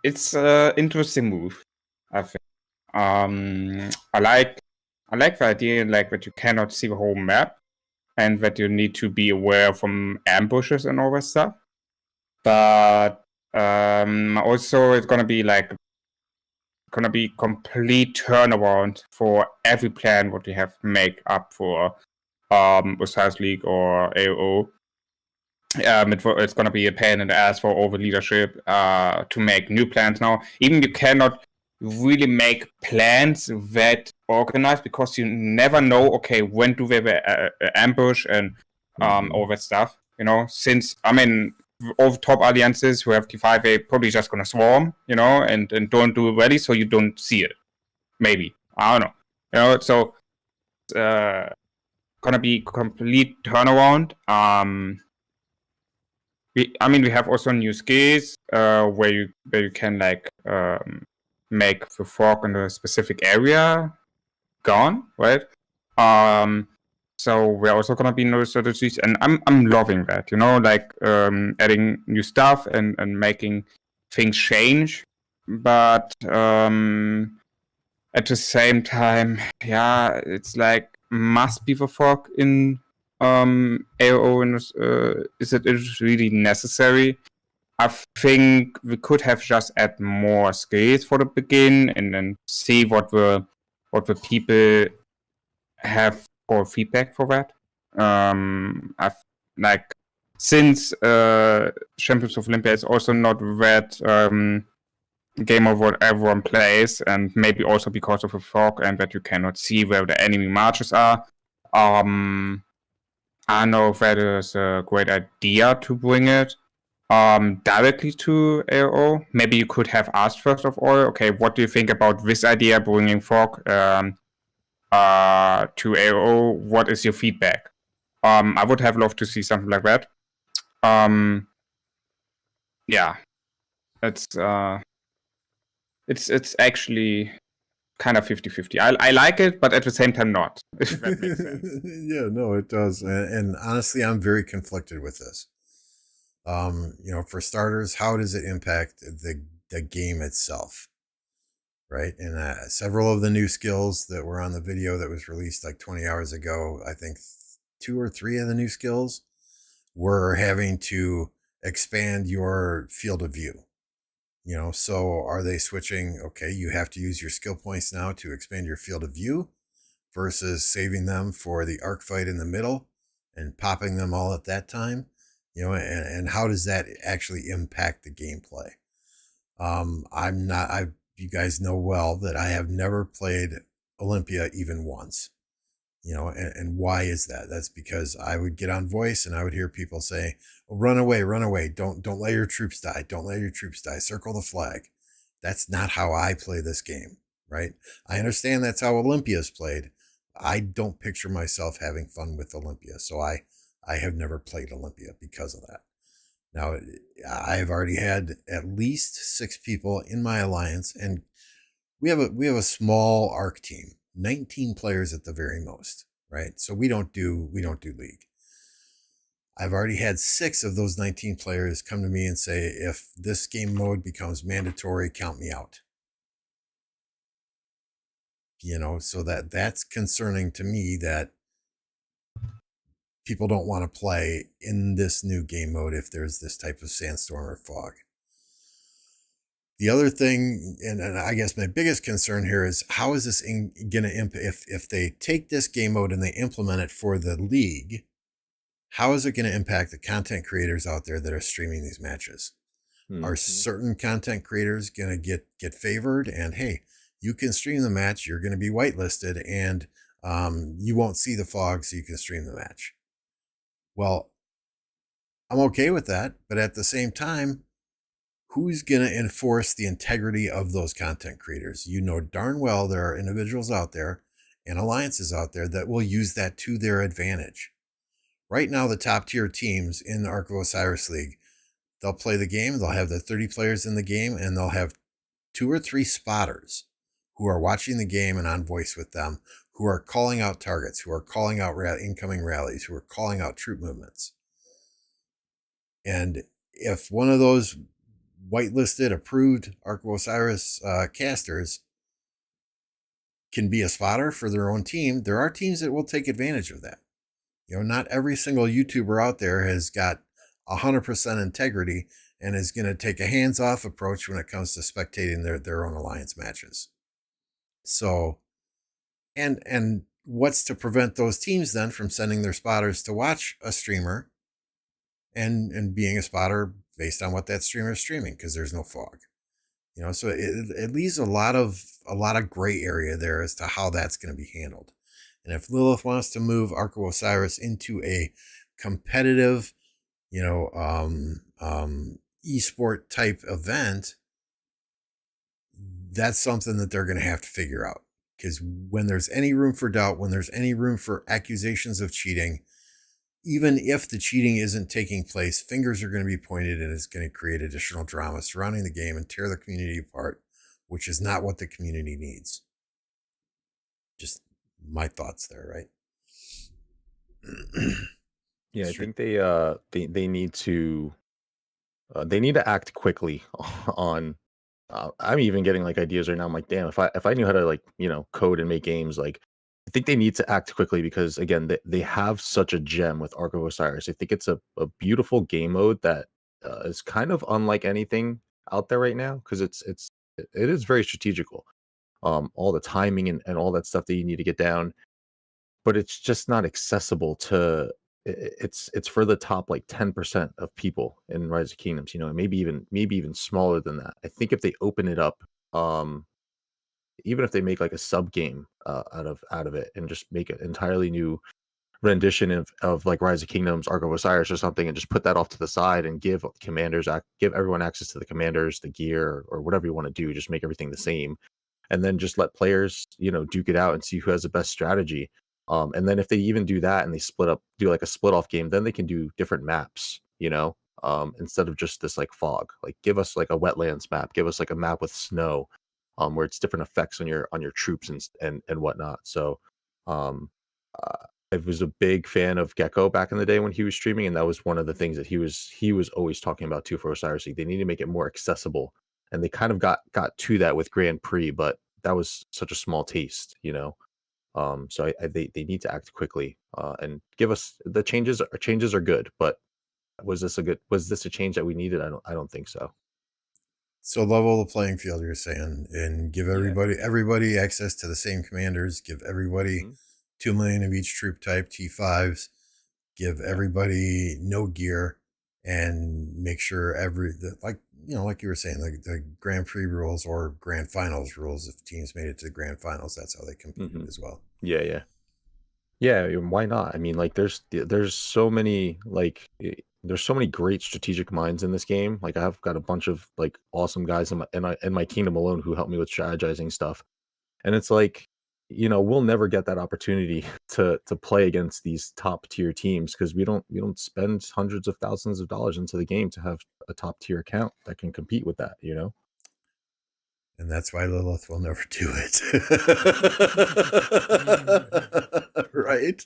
It's an interesting move, I think. I like the idea like that you cannot see the whole map and that you need to be aware from ambushes and all that stuff. But also it's gonna be complete turnaround for every plan what you have to make up for Osiris League or AOO. It's gonna be a pain in the ass for all the leadership to make new plans now. Even you cannot really make plans that organized because you never know, okay, when do they have a ambush and all that stuff, you know, since, I mean, all the top alliances who have T5, they probably just gonna swarm, you know, and don't do it ready, so you don't see it. Maybe. I don't know. You know, so gonna be complete turnaround. We have also new skills where you can like make the frog in a specific area gone, right? So we're also gonna be new strategies, and I'm loving that, you know, like adding new stuff and making things change. But at the same time, yeah, it's like must be the frog in AOO, and is it really necessary? I think we could have just add more skills for the begin and then see what the people have for feedback for that. I've like since Champions of Olympia is also not that game of what everyone plays, and maybe also because of the fog and that you cannot see where the enemy marches are. I know that is a great idea to bring it directly to AOO. Maybe you could have asked first of all, okay, what do you think about this idea, bringing fog to AOO? What is your feedback? I would have loved to see something like that. Yeah, it's actually kind of 50-50. I like it, but at the same time not, if that makes sense. Yeah, no, it does. And honestly, I'm very conflicted with this. You know, for starters, how does it impact the game itself? Right. And several of the new skills that were on the video that was released like 20 hours ago, I think 2 or 3 of the new skills were having to expand your field of view. You know, so are they switching? Okay, you have to use your skill points now to expand your field of view versus saving them for the arc fight in the middle and popping them all at that time. You know, and how does that actually impact the gameplay? You guys know well that I have never played Olympia even once. You know, and why is that? That's because I would get on voice and I would hear people say, oh, run away, don't let your troops die, circle the flag. That's not how I play this game, right? I understand that's how Olympia's played. I don't picture myself having fun with Olympia, so I have never played Olympia because of that. Now, I've already had at least 6 people in my alliance, and we have a small ARC team. 19 players at the very most, right? So we don't do league. I've already had 6 of those 19 players come to me and say, if this game mode becomes mandatory, count me out. So that's concerning to me, that people don't want to play in this new game mode if there's this type of sandstorm or fog. The other thing, and I guess my biggest concern here, is how is this going to impact, if they take this game mode and they implement it for the league, how is it going to impact the content creators out there that are streaming these matches? Are certain content creators going to get favored, and hey, you can stream the match, you're going to be whitelisted, and you won't see the fog, so you can stream the match? Well, I'm okay with that, but at the same time, who's going to enforce the integrity of those content creators? Darn well there are individuals out there and alliances out there that will use that to their advantage. Right now, the top tier teams in the Ark of Osiris League, they'll play the game, they'll have the 30 players in the game, and they'll have 2 or 3 spotters who are watching the game and on voice with them, who are calling out targets, who are calling out incoming rallies, who are calling out troop movements. And if one of those whitelisted, approved Ark of Osiris casters can be a spotter for their own team, there are teams that will take advantage of that. Not every single YouTuber out there has got 100% integrity and is going to take a hands-off approach when it comes to spectating their own alliance matches. So, and what's to prevent those teams then from sending their spotters to watch a streamer and being a spotter based on what that streamer is streaming, because there's no fog? So it leaves a lot of gray area there as to how that's going to be handled. And if Lilith wants to move Ark of Osiris into a competitive, esport type event, that's something that they're going to have to figure out. Because when there's any room for doubt, when there's any room for accusations of cheating, even if the cheating isn't taking place, fingers are going to be pointed, and it's going to create additional drama surrounding the game and tear the community apart, which is not what the community needs. Just my thoughts there, right? Yeah, I think they need to act quickly on. I'm even getting like ideas right now. I'm like, damn, if I knew how to code and make games, I think they need to act quickly, because again, they have such a gem with Ark of Osiris. I think it's a beautiful game mode that is kind of unlike anything out there right now, because it is very strategical. All the timing and all that stuff that you need to get down, but it's just not accessible to. It's for the top 10% of people in Rise of Kingdoms, and maybe even smaller than that. I think if they open it up, even if they make a sub game out of it and just make an entirely new rendition of Rise of Kingdoms, Ark of Osiris or something, and just put that off to the side and give everyone access to the commanders, the gear, or whatever you want to do, just make everything the same, and then just let players duke it out and see who has the best strategy. And then if they even do that and they do a split off game, then they can do different maps, instead of just this fog. Give us a wetlands map, give us a map with snow, where it's different effects on your troops and whatnot. So I was a big fan of Gecko back in the day when he was streaming, and that was one of the things that he was always talking about too for Osiris League. They need to make it more accessible, and they kind of got to that with Grand Prix, but that was such a small taste, So they need to act quickly and give us the changes. Changes are good, but was this a change that we needed? I don't think so. So level the playing field, you're saying, and give everybody access to the same commanders. Give everybody 2 million of each troop type, T5s. Give everybody no gear, and make sure like you were saying, the Grand Prix rules or Grand Finals rules. If teams made it to the Grand Finals, that's how they competed as well. Yeah. Why not? I mean, there's so many there's so many great strategic minds in this game. I've got a bunch of awesome guys in my kingdom alone who help me with strategizing stuff, and it's we'll never get that opportunity to play against these top tier teams, because we don't spend hundreds of thousands of dollars into the game to have a top tier account that can compete with that. And that's why Lilith will never do it. Right?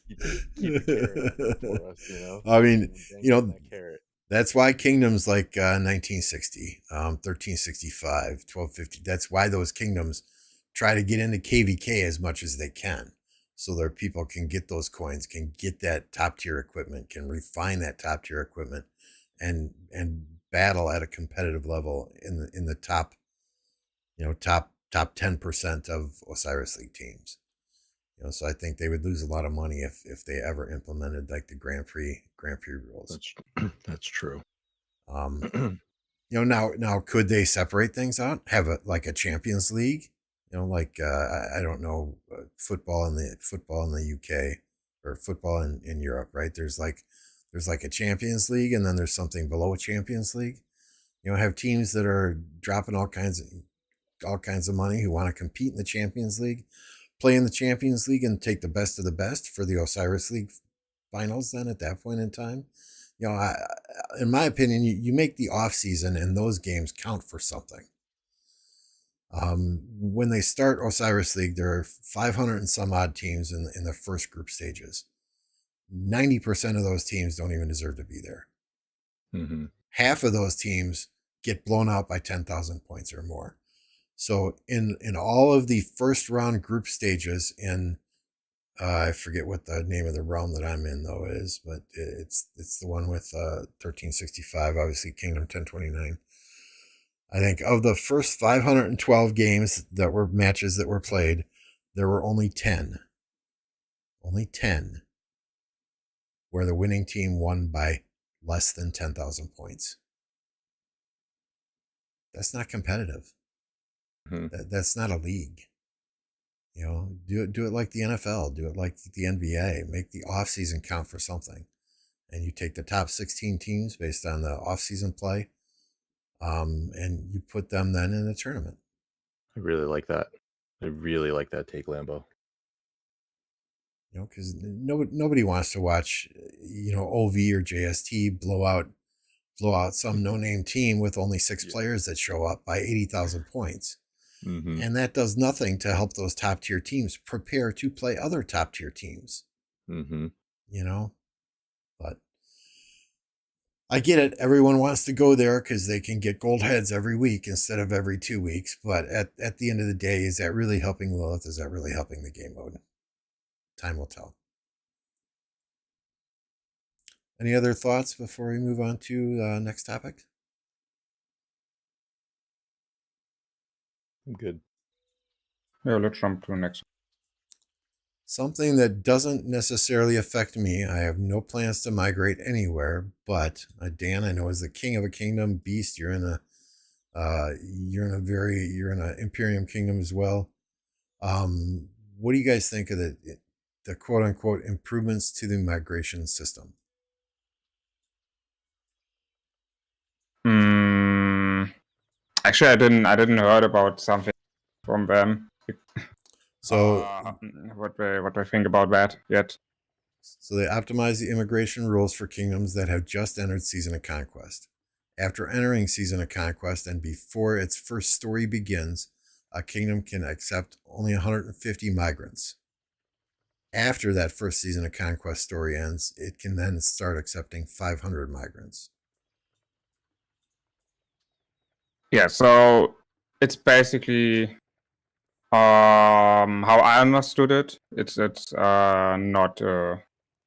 Keep the carrot for us, I mean, Dang on that carrot. that's why kingdoms like 1960, 1365, 1250, that's why those kingdoms try to get into KVK as much as they can. So their people can get those coins, can get that top tier equipment, can refine that top tier equipment, and battle at a competitive level in the top, top 10% of Osiris League teams. So I think they would lose a lot of money if they ever implemented like the Grand Prix rules. That's true. Now could they separate things out? Have a Champions League? I don't know, football in the UK or football in Europe, right? There's like a Champions League, and then there's something below a Champions League. Have teams that are dropping all kinds of money who want to compete in the Champions League, play in the Champions League, and take the best of the best for the Osiris League finals. Then at that point in time, in my opinion, you make the off season and those games count for something. When they start Osiris League, there are 500 and some odd teams in the first group stages. 90% of those teams don't even deserve to be there. Mm-hmm. Half of those teams get blown out by 10,000 points or more. So in all of the first round group stages in, I forget what the name of the realm that I'm in though is, but it's the one with 1365, obviously Kingdom 1029. I think of the first 512 games that were matches that were played, there were only 10 where the winning team won by less than 10,000 points. That's not competitive. Mm-hmm. That's not a league. Do it like the NFL, do it like the NBA, make the off season count for something. And you take the top 16 teams based on the off season play, and you put them then in a tournament. I really like that. I really like that take, Lambo. Because nobody wants to watch, OV or JST blow out some no-name team with only 6 players that show up by 80,000 points. Mm-hmm. And that does nothing to help those top tier teams prepare to play other top tier teams. Mm-hmm. But I get it. Everyone wants to go there because they can get gold heads every week instead of every 2 weeks. But at the end of the day, is that really helping Lilith? Is that really helping the game mode? Time will tell. Any other thoughts before we move on to the next topic? I'm good. Yeah, let's jump to the next. Something that doesn't necessarily affect me. I have no plans to migrate anywhere, but Dan, I know as the king of a kingdom, Beast, you're in an Imperium kingdom as well. What do you guys think of the quote unquote improvements to the migration system? Actually, I didn't heard about something from them. So what they think about that yet? So they optimize the immigration rules for kingdoms that have just entered Season of Conquest. After entering Season of Conquest and before its first story begins, a kingdom can accept only 150 migrants. After that first Season of Conquest story ends, it can then start accepting 500 migrants. Yeah, so it's basically how I understood it. It's not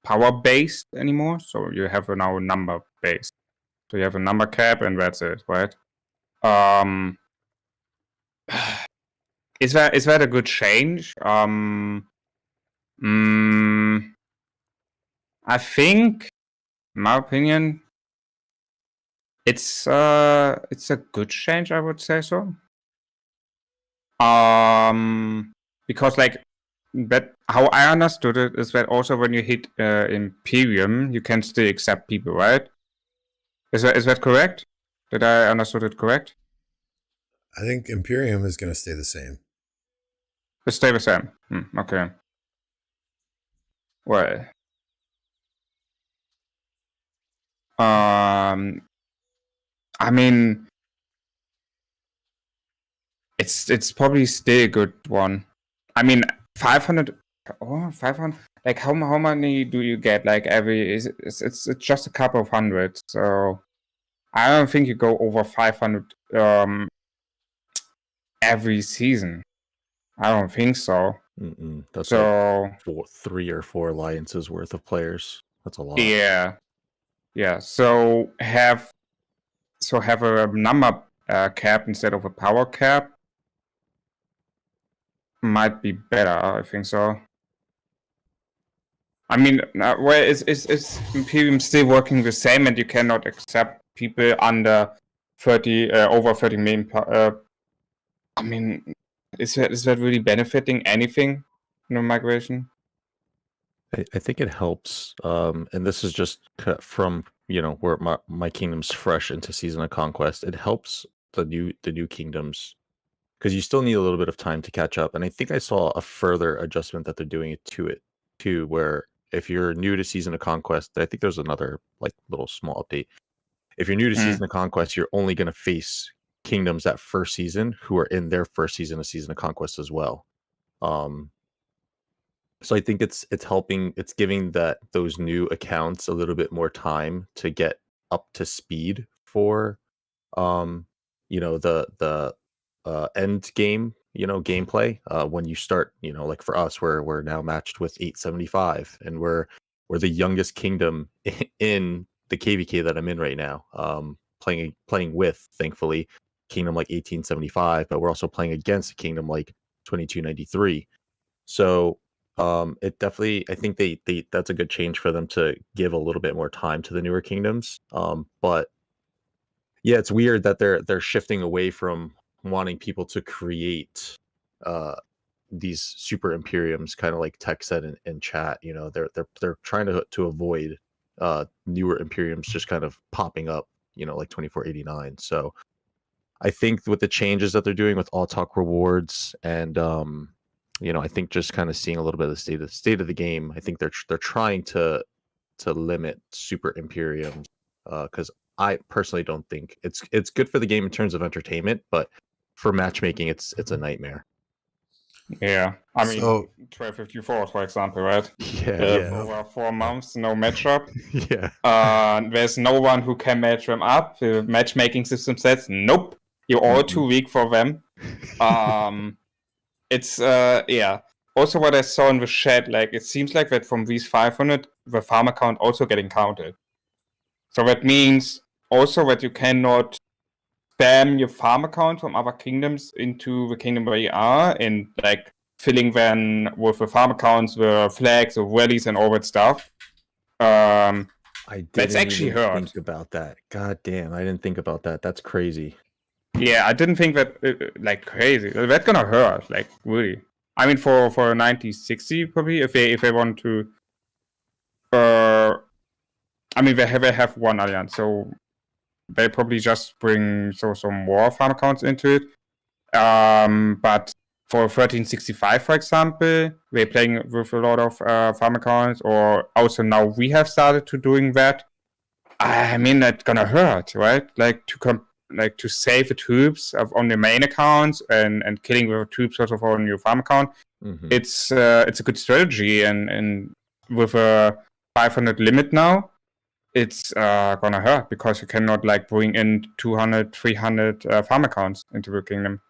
power based anymore. So you have now number based. So you have a number cap, and that's it, right? Is that a good change? I think, in my opinion, it's a good change. I would say so. Because like that, how I understood it is that also when you hit Imperium, you can still accept people, right? Is that correct? Did I understood it correct? I think Imperium is going to stay the same. It stay the same. Okay. Well, I mean, it's probably still a good one. I mean, 500. Oh, 500. Like how many do you get? Like it's just a couple of hundred. So I don't think you go over 500 every season. I don't think so. That's So like 3 or 4 alliances worth of players. That's a lot. yeah. So have a number cap instead of a power cap might be better. I think so. I mean, well, is Imperium still working the same, and you cannot accept people under 30 over 30 million? I mean, is that really benefiting anything in the migration? I think it helps, and this is just from where my kingdom's fresh into Season of Conquest. It helps the new kingdoms because you still need a little bit of time to catch up. And I think I saw a further adjustment that they're doing it too, where if you're new to Season of Conquest, I think there's another like little small update. If you're new to Season of Conquest, you're only going to face kingdoms that first season who are in their first season of Conquest as well. So I think it's helping, it's giving those new accounts a little bit more time to get up to speed for the end game, gameplay. When you start, like for us, we're now matched with 875, and we're the youngest kingdom in the KVK that I'm in right now. Playing with, thankfully, kingdom like 1875, but we're also playing against a kingdom like 2293. So it definitely, I think they that's a good change for them to give a little bit more time to the newer kingdoms. But yeah, it's weird that they're shifting away from wanting people to create these super imperiums, kind of like Tech said in chat. They're trying to avoid newer imperiums just kind of popping up, like 2489. So I think with the changes that they're doing with all talk rewards and I think just kind of seeing a little bit of the state of the game, I think they're trying to limit super imperiums, because I personally don't think it's good for the game in terms of entertainment, but for matchmaking, it's a nightmare. Yeah, I mean, 1254, for example, right? Yeah. Over 4 months, no matchup. Yeah. There's no one who can match them up. The matchmaking system says, nope, you're all too weak for them. It's Also, what I saw in the chat, like it seems like that from these 500, the farm account also getting counted. So that means also that you cannot spam your farm account from other kingdoms into the kingdom where you are, and like filling them with the farm accounts, the flags, the rallies, and all that stuff. I didn't that's actually hurt. Think about that. God damn, I didn't think about that. That's crazy. Yeah, I didn't think that like crazy. That's gonna hurt, like really. I mean, for 9060 probably, if they want to. I mean, they have one alliance, so they probably just bring some more farm accounts into it. But for 1365, for example, we're playing with a lot of farm accounts, or also now we have started to doing that. I mean, that's gonna hurt, right? Like to save the troops on the main accounts and killing the troops sort of on your farm account. It's a good strategy, and with a 500 limit now, it's gonna hurt because you cannot like bring in 200, 300 farm accounts into the kingdom.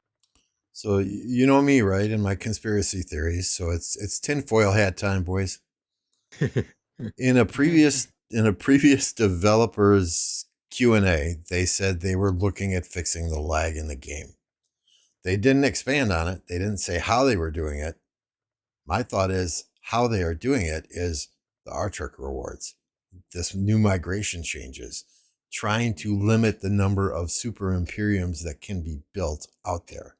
So you know me, right? And my conspiracy theories. So it's tinfoil hat time, boys. In a previous developers Q&A, they said they were looking at fixing the lag in the game. They didn't expand on it. They didn't say how they were doing it. My thought is how they are doing it is the Artric rewards, this new migration changes, trying to limit the number of super imperiums that can be built out there.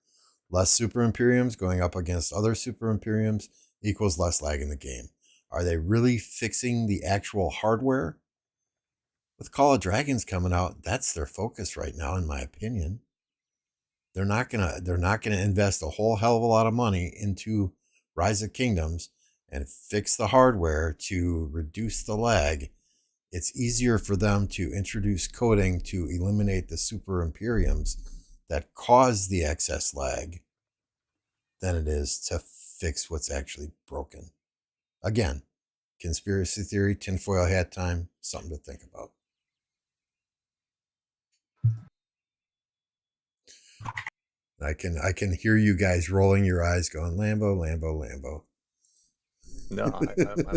Less super imperiums going up against other super imperiums equals less lag in the game. Are they really fixing the actual hardware? With Call of Dragons coming out, that's their focus right now, in my opinion. They're not gonna invest a whole hell of a lot of money into Rise of Kingdoms and fix the hardware to reduce the lag. It's easier for them to introduce coding to eliminate the super imperiums that cause the excess lag than it is to fix what's actually broken. Again, conspiracy theory, tinfoil hat time, something to think about. I can hear you guys rolling your eyes, going Lambo, Lambo, Lambo. No, I'm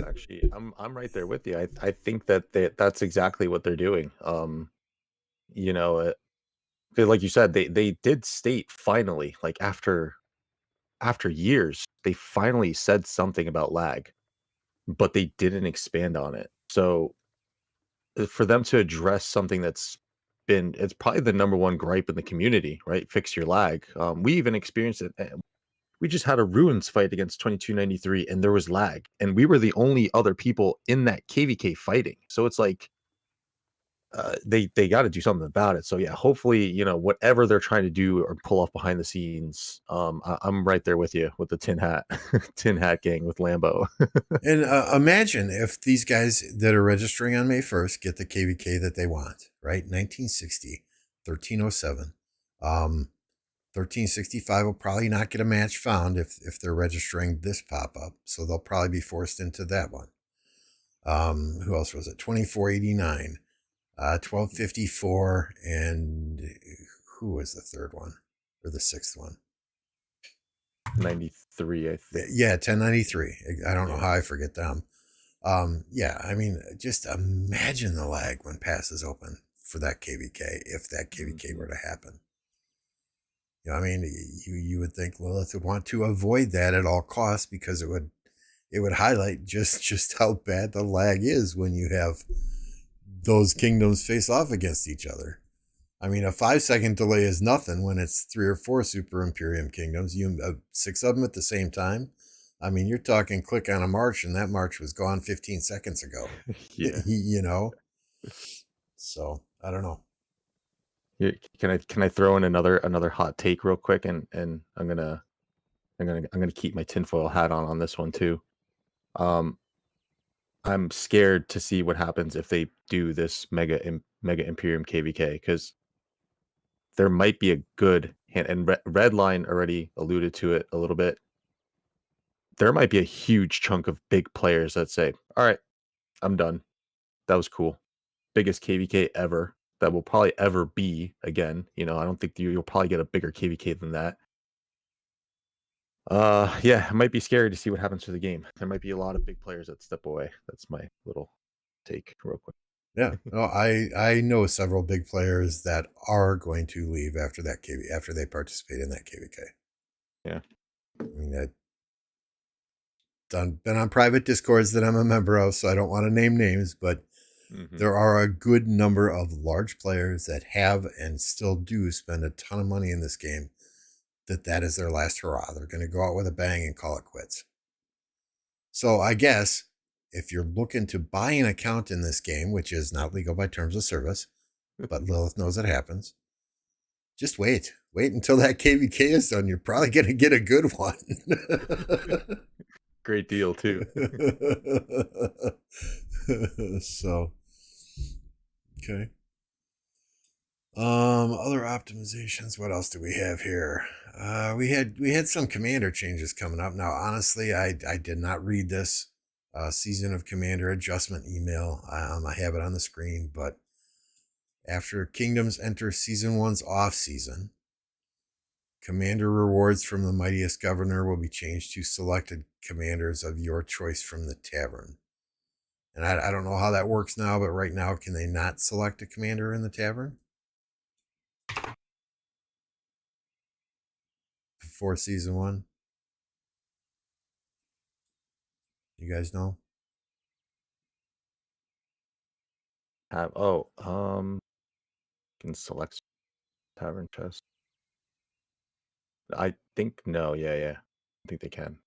actually I'm right there with you. I think that that's exactly what they're doing. You know, 'cause like you said, they did state finally, like after years, they finally said something about lag, but they didn't expand on it. So for them to address something that's it's probably the number one gripe in the community, right? Fix your lag. We even experienced it. We just had a ruins fight against 2293 and there was lag, and we were the only other people in that KVK fighting. So it's like they got to do something about it. So yeah, hopefully, you know, whatever they're trying to do or pull off behind the scenes, I'm right there with you with the tin hat tin hat gang with Lambo. And imagine if these guys that are registering on May 1st get the KVK that they want, right? 1960, 1307. 1365 will probably not get a match found if they're registering this pop-up. So they'll probably be forced into that one. Who else was it? 2489, 1254, and who was the third one? Or the sixth one? 93, I think. Yeah, 1093. I don't know how I forget them. Yeah, I mean, just imagine the lag when passes open for that KVK, if that KVK were to happen. You know, I mean, you would think Lilith would want to avoid that at all costs, because it would highlight just how bad the lag is when you have those kingdoms face off against each other. I mean, a 5-second delay is nothing when it's 3 or 4 Super Imperium kingdoms. You 6 of them at the same time. I mean, you're talking click on a march, and that march was gone 15 seconds ago. Yeah. You know. So I don't know. Can I throw in another hot take real quick, and I'm gonna keep my tinfoil hat on this one too. I'm scared to see what happens if they do this mega Imperium KVK, because there might be a good hand, and Redline already alluded to it a little bit. There might be a huge chunk of big players that say, "All right, I'm done. That was cool. Biggest KVK ever. That will probably ever be again." You know, I don't think you'll probably get a bigger KVK than that. Yeah, it might be scary to see what happens to the game. There might be a lot of big players that step away. That's my little take real quick. Yeah, no, I know several big players that are going to leave after that after they participate in that KVK. Yeah, I mean, been on private discords that I'm a member of, so I don't want to name names, but there are a good number of large players that have and still do spend a ton of money in this game. That is their last hurrah. They're going to go out with a bang and call it quits. So I guess if you're looking to buy an account in this game, which is not legal by terms of service, but Lilith knows it happens, just wait. Wait until that KVK is done. You're probably going to get a good one. Great deal too. So, okay. Other optimizations. What else do we have here? We had some commander changes coming up. Now, honestly, I did not read this season of commander adjustment email. I have it on the screen, but after kingdoms enter season 1's off season, commander rewards from the mightiest governor will be changed to selected commanders of your choice from the tavern. And I don't know how that works now, but right now, can they not select a commander in the tavern? For season 1? You guys know? Can select tavern chest. I think no, yeah. I think they can.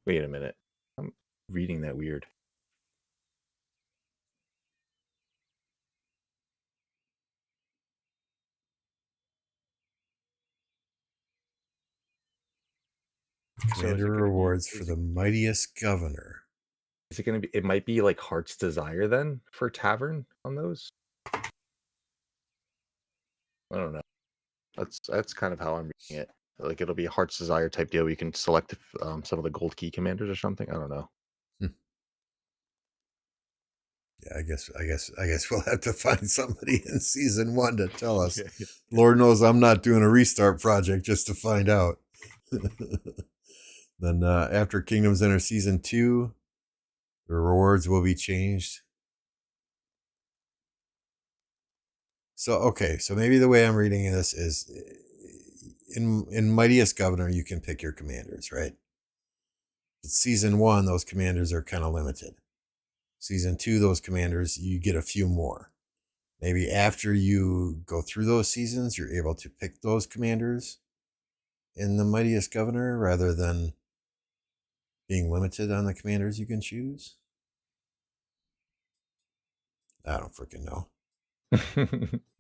Wait a minute. I'm reading that weird. Commander rewards for the mightiest governor. Is it going to be? It might be like Heart's Desire then for tavern on those. I don't know. That's kind of how I'm reading it. Like it'll be a Heart's Desire type deal. You can select some of the gold key commanders or something. I don't know. Yeah, I guess we'll have to find somebody in season 1 to tell us. Yeah. Lord knows I'm not doing a restart project just to find out. Then after Kingdoms Enter season 2, the rewards will be changed. So okay, so maybe the way I'm reading this is in Mightiest Governor you can pick your commanders, right? But season 1, those commanders are kind of limited. Season 2, those commanders, you get a few more. Maybe after you go through those seasons, you're able to pick those commanders in the Mightiest Governor rather than being limited on the commanders you can choose. I don't freaking know.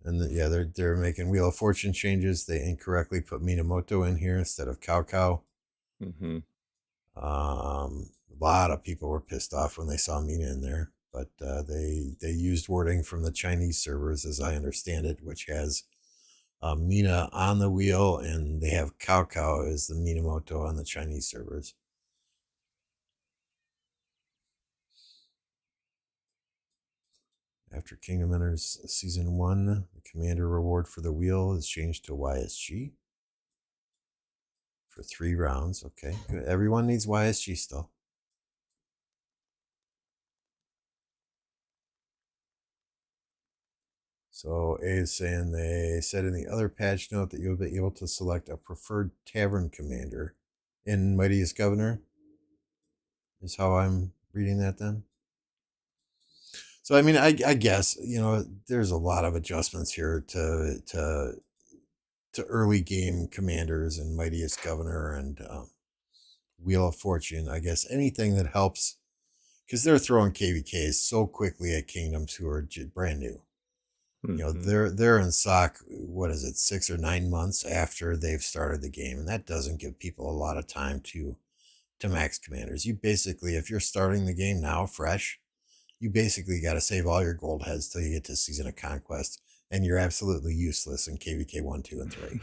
And yeah, they're making Wheel of Fortune changes. They incorrectly put Minamoto in here instead of Cao. Mm-hmm. A lot of people were pissed off when they saw Mina in there, but they used wording from the Chinese servers, as I understand it, which has Mina on the wheel, and they have Cao as the Minamoto on the Chinese servers. After Kingdom Enters Season 1, the commander reward for the wheel is changed to YSG for 3 rounds. Okay, good. Everyone needs YSG still. So A is saying they said in the other patch note that you'll be able to select a preferred tavern commander in Mightiest Governor. Is how I'm reading that then. So I mean, I guess, you know, there's a lot of adjustments here to early game commanders and Mightiest Governor and Wheel of Fortune. I guess anything that helps, because they're throwing KVKs so quickly at Kingdoms who are brand new. Mm-hmm. You know, they're in SOC, what is it, 6 or 9 months after they've started the game, and that doesn't give people a lot of time to max commanders. You basically, if you're starting the game now fresh, you basically got to save all your gold heads till you get to Season of Conquest, and you're absolutely useless in KVK 1, 2, and 3.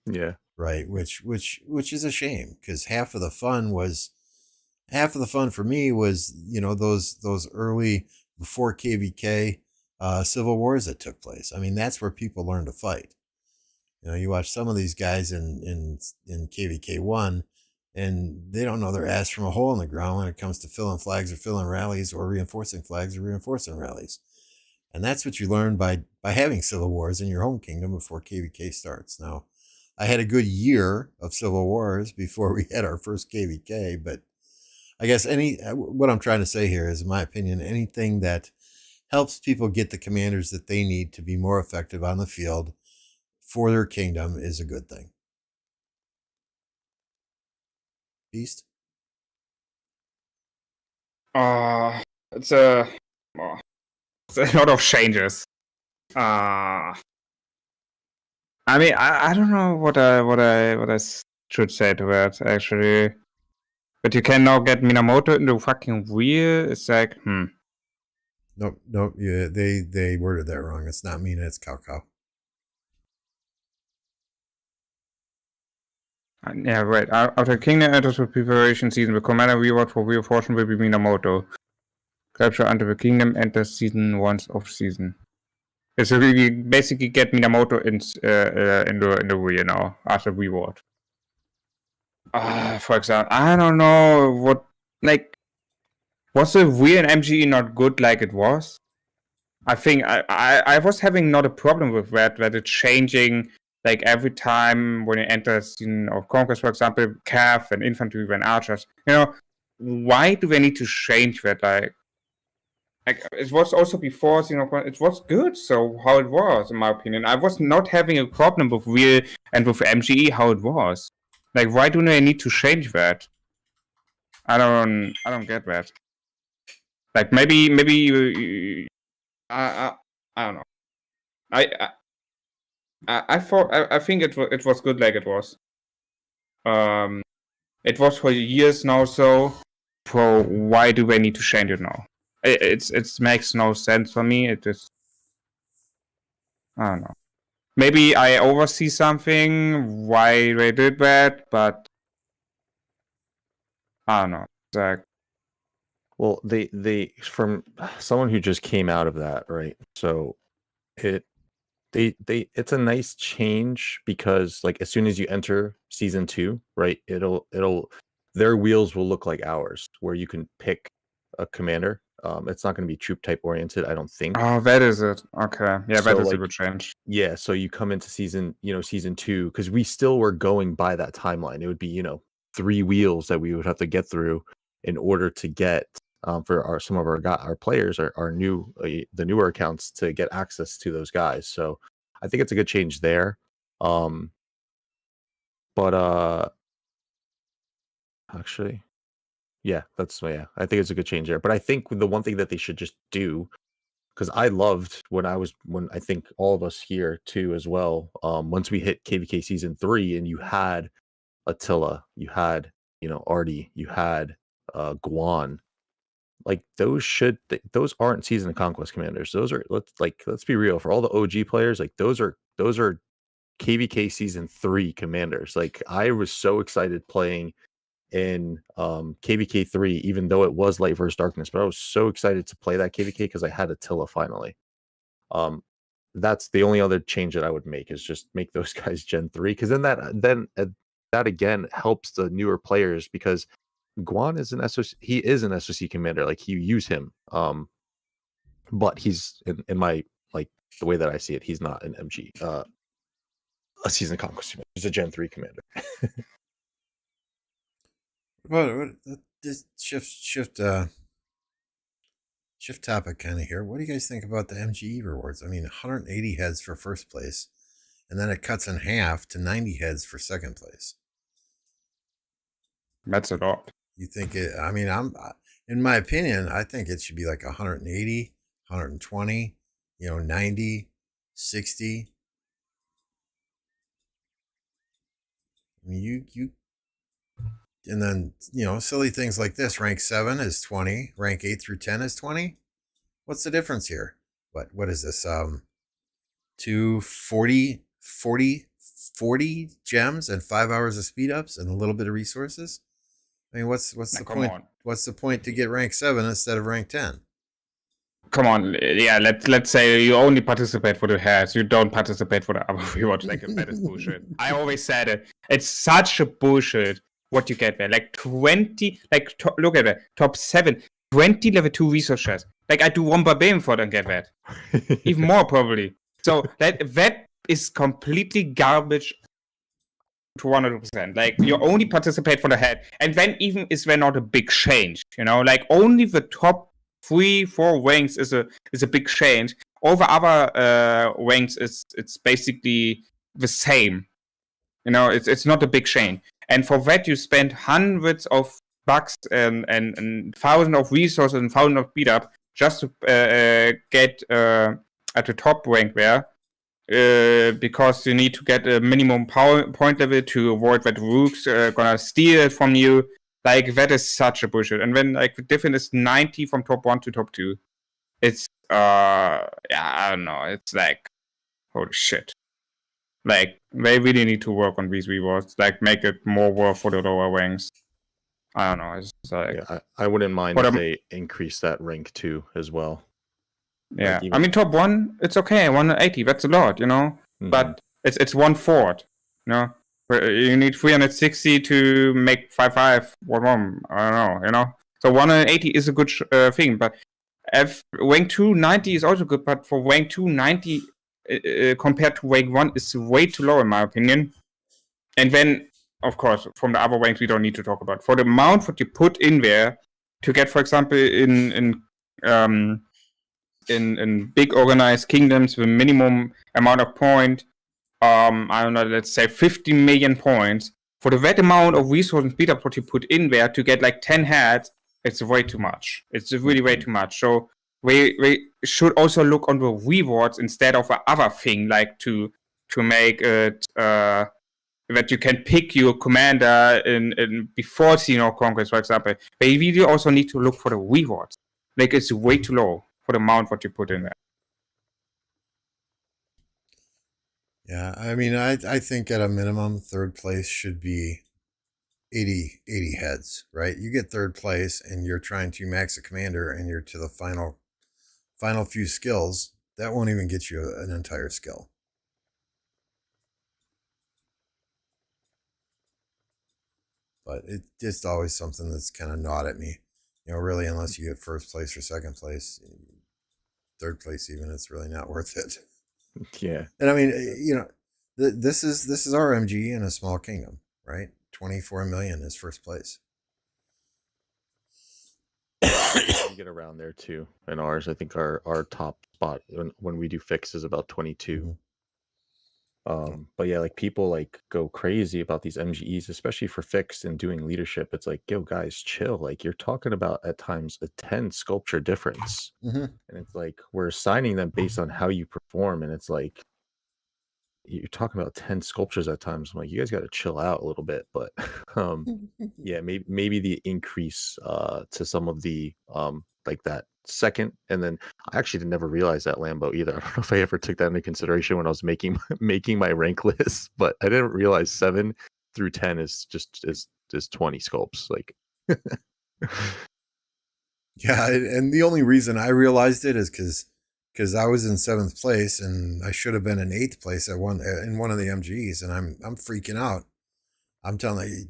Yeah. Right, which is a shame, because half of the fun for me was, you know, those early before KVK civil wars that took place. I mean, that's where people learn to fight. You know, you watch some of these guys in KVK 1, and they don't know their ass from a hole in the ground when it comes to filling flags or filling rallies or reinforcing flags or reinforcing rallies. And that's what you learn by having civil wars in your home kingdom before KVK starts. Now, I had a good year of civil wars before we had our first KVK, but I guess what I'm trying to say here is, in my opinion, anything that helps people get the commanders that they need to be more effective on the field for their kingdom is a good thing. Beast? It's a lot of changes. I mean, I don't know what I should say to that, actually. But you can now get Minamoto into fucking wheel. It's like, Nope, yeah, they worded that wrong. It's not Mina, it's Cao. Yeah, right. After Kingdom enters the preparation season, the commander reward for Wheel of Fortune will be Minamoto. Capture until the Kingdom enters season 1 of season. So we basically get Minamoto in the wheel now after reward. For example, I don't know what, like, was the wheel in MGE not good like it was? I think I was having not a problem with that it's changing like every time when you enter a scene of Conquest, for example, Cav and infantry and archers. You know, why do they need to change that? Like it was also before, you know, it was good. So how it was, in my opinion, I was not having a problem with wheel and with MGE how it was. Like, why do they need to change that? I don't get that. Like maybe you, I don't know. I think it was good like it was. It was for years now. So why do they need to change it now? It makes no sense for me. It just, I don't know. maybe I oversee something why they did that, but I don't know. Like, Well, they from someone who just came out of that, right? So it it's a nice change because like as soon as you enter season 2, right, it'll their wheels will look like ours where you can pick a commander. It's not going to be troop type oriented, I don't think. oh, that is it. Okay. Yeah, So, that is a like, good change. Yeah, so you come into season 2 because we still were going by that timeline. It would be 3 wheels that we would have to get through in order to get for some of our players, our new the newer accounts to get access to those guys. So I think it's a good change there. But actually, yeah, I think it's a good change there. But I think the one thing that they should just do, because I loved when I think all of us here too as well. Once we hit KVK season 3, and you had Attila, you had Artie, you had Guan. Like those aren't season of conquest commanders. Those are let's be real, for all the OG players. Like those are KVK season 3 commanders. Like I was so excited playing in KVK 3, even though it was Light versus Darkness, but I was so excited to play that KVK because I had Attila finally. That's the only other change that I would make, is just make those guys Gen 3, because then that again helps the newer players, because Guan is an SOC, he is an SOC commander, like you use him, but he's in my, like, the way that I see it, he's not an MG, a season conquest commander. He's a Gen 3 commander. What just shift topic kind of here. What do you guys think about the MGE rewards? I mean, 180 heads for first place, and then it cuts in half to 90 heads for second place. That's a lot. You think it? I mean, in my opinion, I think it should be like 180, 120, 90, 60. I mean, you and then, silly things like this. Rank 7 is 20. Rank 8 through 10 is 20. What's the difference here? What is this? 240, 40 gems and 5 hours of speed ups and a little bit of resources. I mean, what's the point? What's the point to get rank 7 instead of rank 10? Come on, yeah. Let's say you only participate for the heads. You don't participate for the other rewards. Like, that is bullshit. I always said it. It's such a bullshit. What you get there, like 20, like look at it, top 7, 20 level 2 researchers. Like I do one barbarian for them, get that, even more probably. So that is completely garbage to 100%. Like you only participate for the head, and then even is there not a big change? Like only the top 3-4 ranks is a big change. All the other ranks it's basically the same. It's not a big change. And for that, you spend hundreds of bucks and thousands of resources and thousands of beat up just to get at the top rank there, because you need to get a minimum point level to avoid that rooks gonna steal it from you. Like that is such a bullshit. And when like the difference is 90 from top 1 to top 2, it's I don't know. It's like holy shit. Like, they really need to work on these rewards, like, make it more worth for the lower ranks. I don't know. It's like, yeah, I wouldn't mind if they increase that rank too as well. Yeah, like I mean, top 1, it's okay. 180, that's a lot, Mm-hmm. But it's 1/4, You need 360 to make 5/5. I don't know, So 180 is a good thing, but if rank 2 90 is also good, but for rank 2 90. Compared to rank 1 is way too low in my opinion. And then, of course, from the other ranks we don't need to talk about. For the amount what you put in there to get, for example, in big organized kingdoms, the minimum amount of point, I don't know, let's say 50 million points. For that amount of resource and speed up what you put in there to get like 10 heads, it's way too much. It's really way too much. So we should also look on the rewards instead of the other thing, like to make it that you can pick your commander in before Season of Conquest, for example. But you really also need to look for the rewards. Like it's way too low for the amount what you put in there. Yeah, I mean, I think at a minimum, third place should be 80 heads, right? You get third place and you're trying to max a commander and you're to the final few skills. That won't even get you an entire skill. But it's just always something that's kind of gnawed at me. Really, unless you get first place or second place, third place even, it's really not worth it. Yeah. And I mean, this is our MG in a small kingdom, right? 24 million is first place. We get around there too. In ours, I think our top spot when we do fix is about 22. Mm-hmm. But yeah, like people like go crazy about these MGEs, especially for fixed and doing leadership. It's like, yo, guys, chill. Like you're talking about at times a 10 sculpture difference. Mm-hmm. And it's like we're assigning them based on how you perform. And it's like you're talking about 10 sculptures at times. I'm like, you guys got to chill out a little bit. But yeah, maybe the increase to some of the like that second, and then I actually did never realize that Lambo either. I don't know if I ever took that into consideration when I was making my rank list, but I didn't realize 7 through 10 is just is 20 sculpts. Like Yeah, and the only reason I realized it is because I was in 7th place and I should have been in 8th place in one of the MGs, and I'm freaking out. I'm telling you,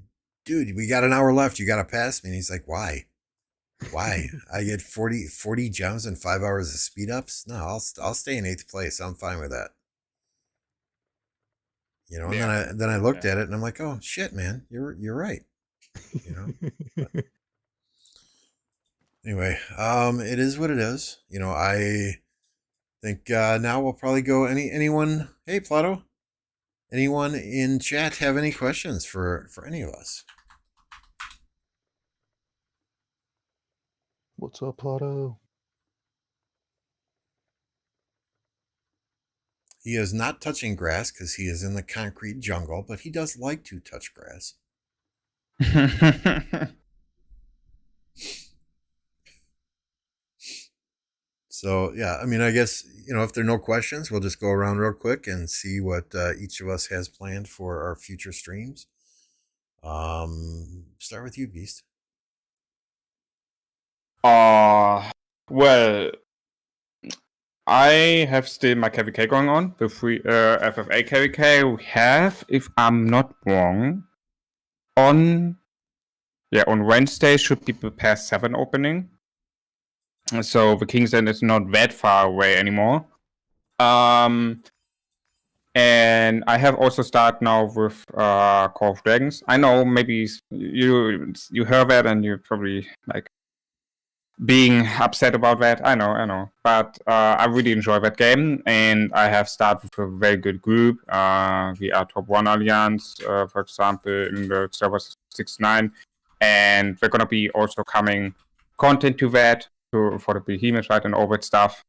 dude, we got an hour left. You got to pass me. And he's like, why? Why? I get 40 gems and 5 hours of speed ups? No, I'll stay in 8th place. I'm fine with that. And then I looked at it and I'm like, oh shit, man, you're right. But anyway, it is what it is. I think now we'll probably go. Anyone? Hey, Ploto. Anyone in chat have any questions for any of us? What's up, Ploto? He is not touching grass because he is in the concrete jungle, but he does like to touch grass. So, yeah, I mean, I guess, if there are no questions, we'll just go around real quick and see what each of us has planned for our future streams. Start with you, Beast. Well, I have still my KVK going on. The free FFA KVK we have, if I'm not wrong, on Wednesday should be the past 7 opening. So the King's End is not that far away anymore. And I have also started now with Call of Dragons. I know maybe you heard that and you're probably like being upset about that. I know. But I really enjoy that game, and I have started with a very good group. We are top 1 Alliance, for example, in the server 69, and we're gonna be also coming content to that for the behemoth, right, and all that stuff.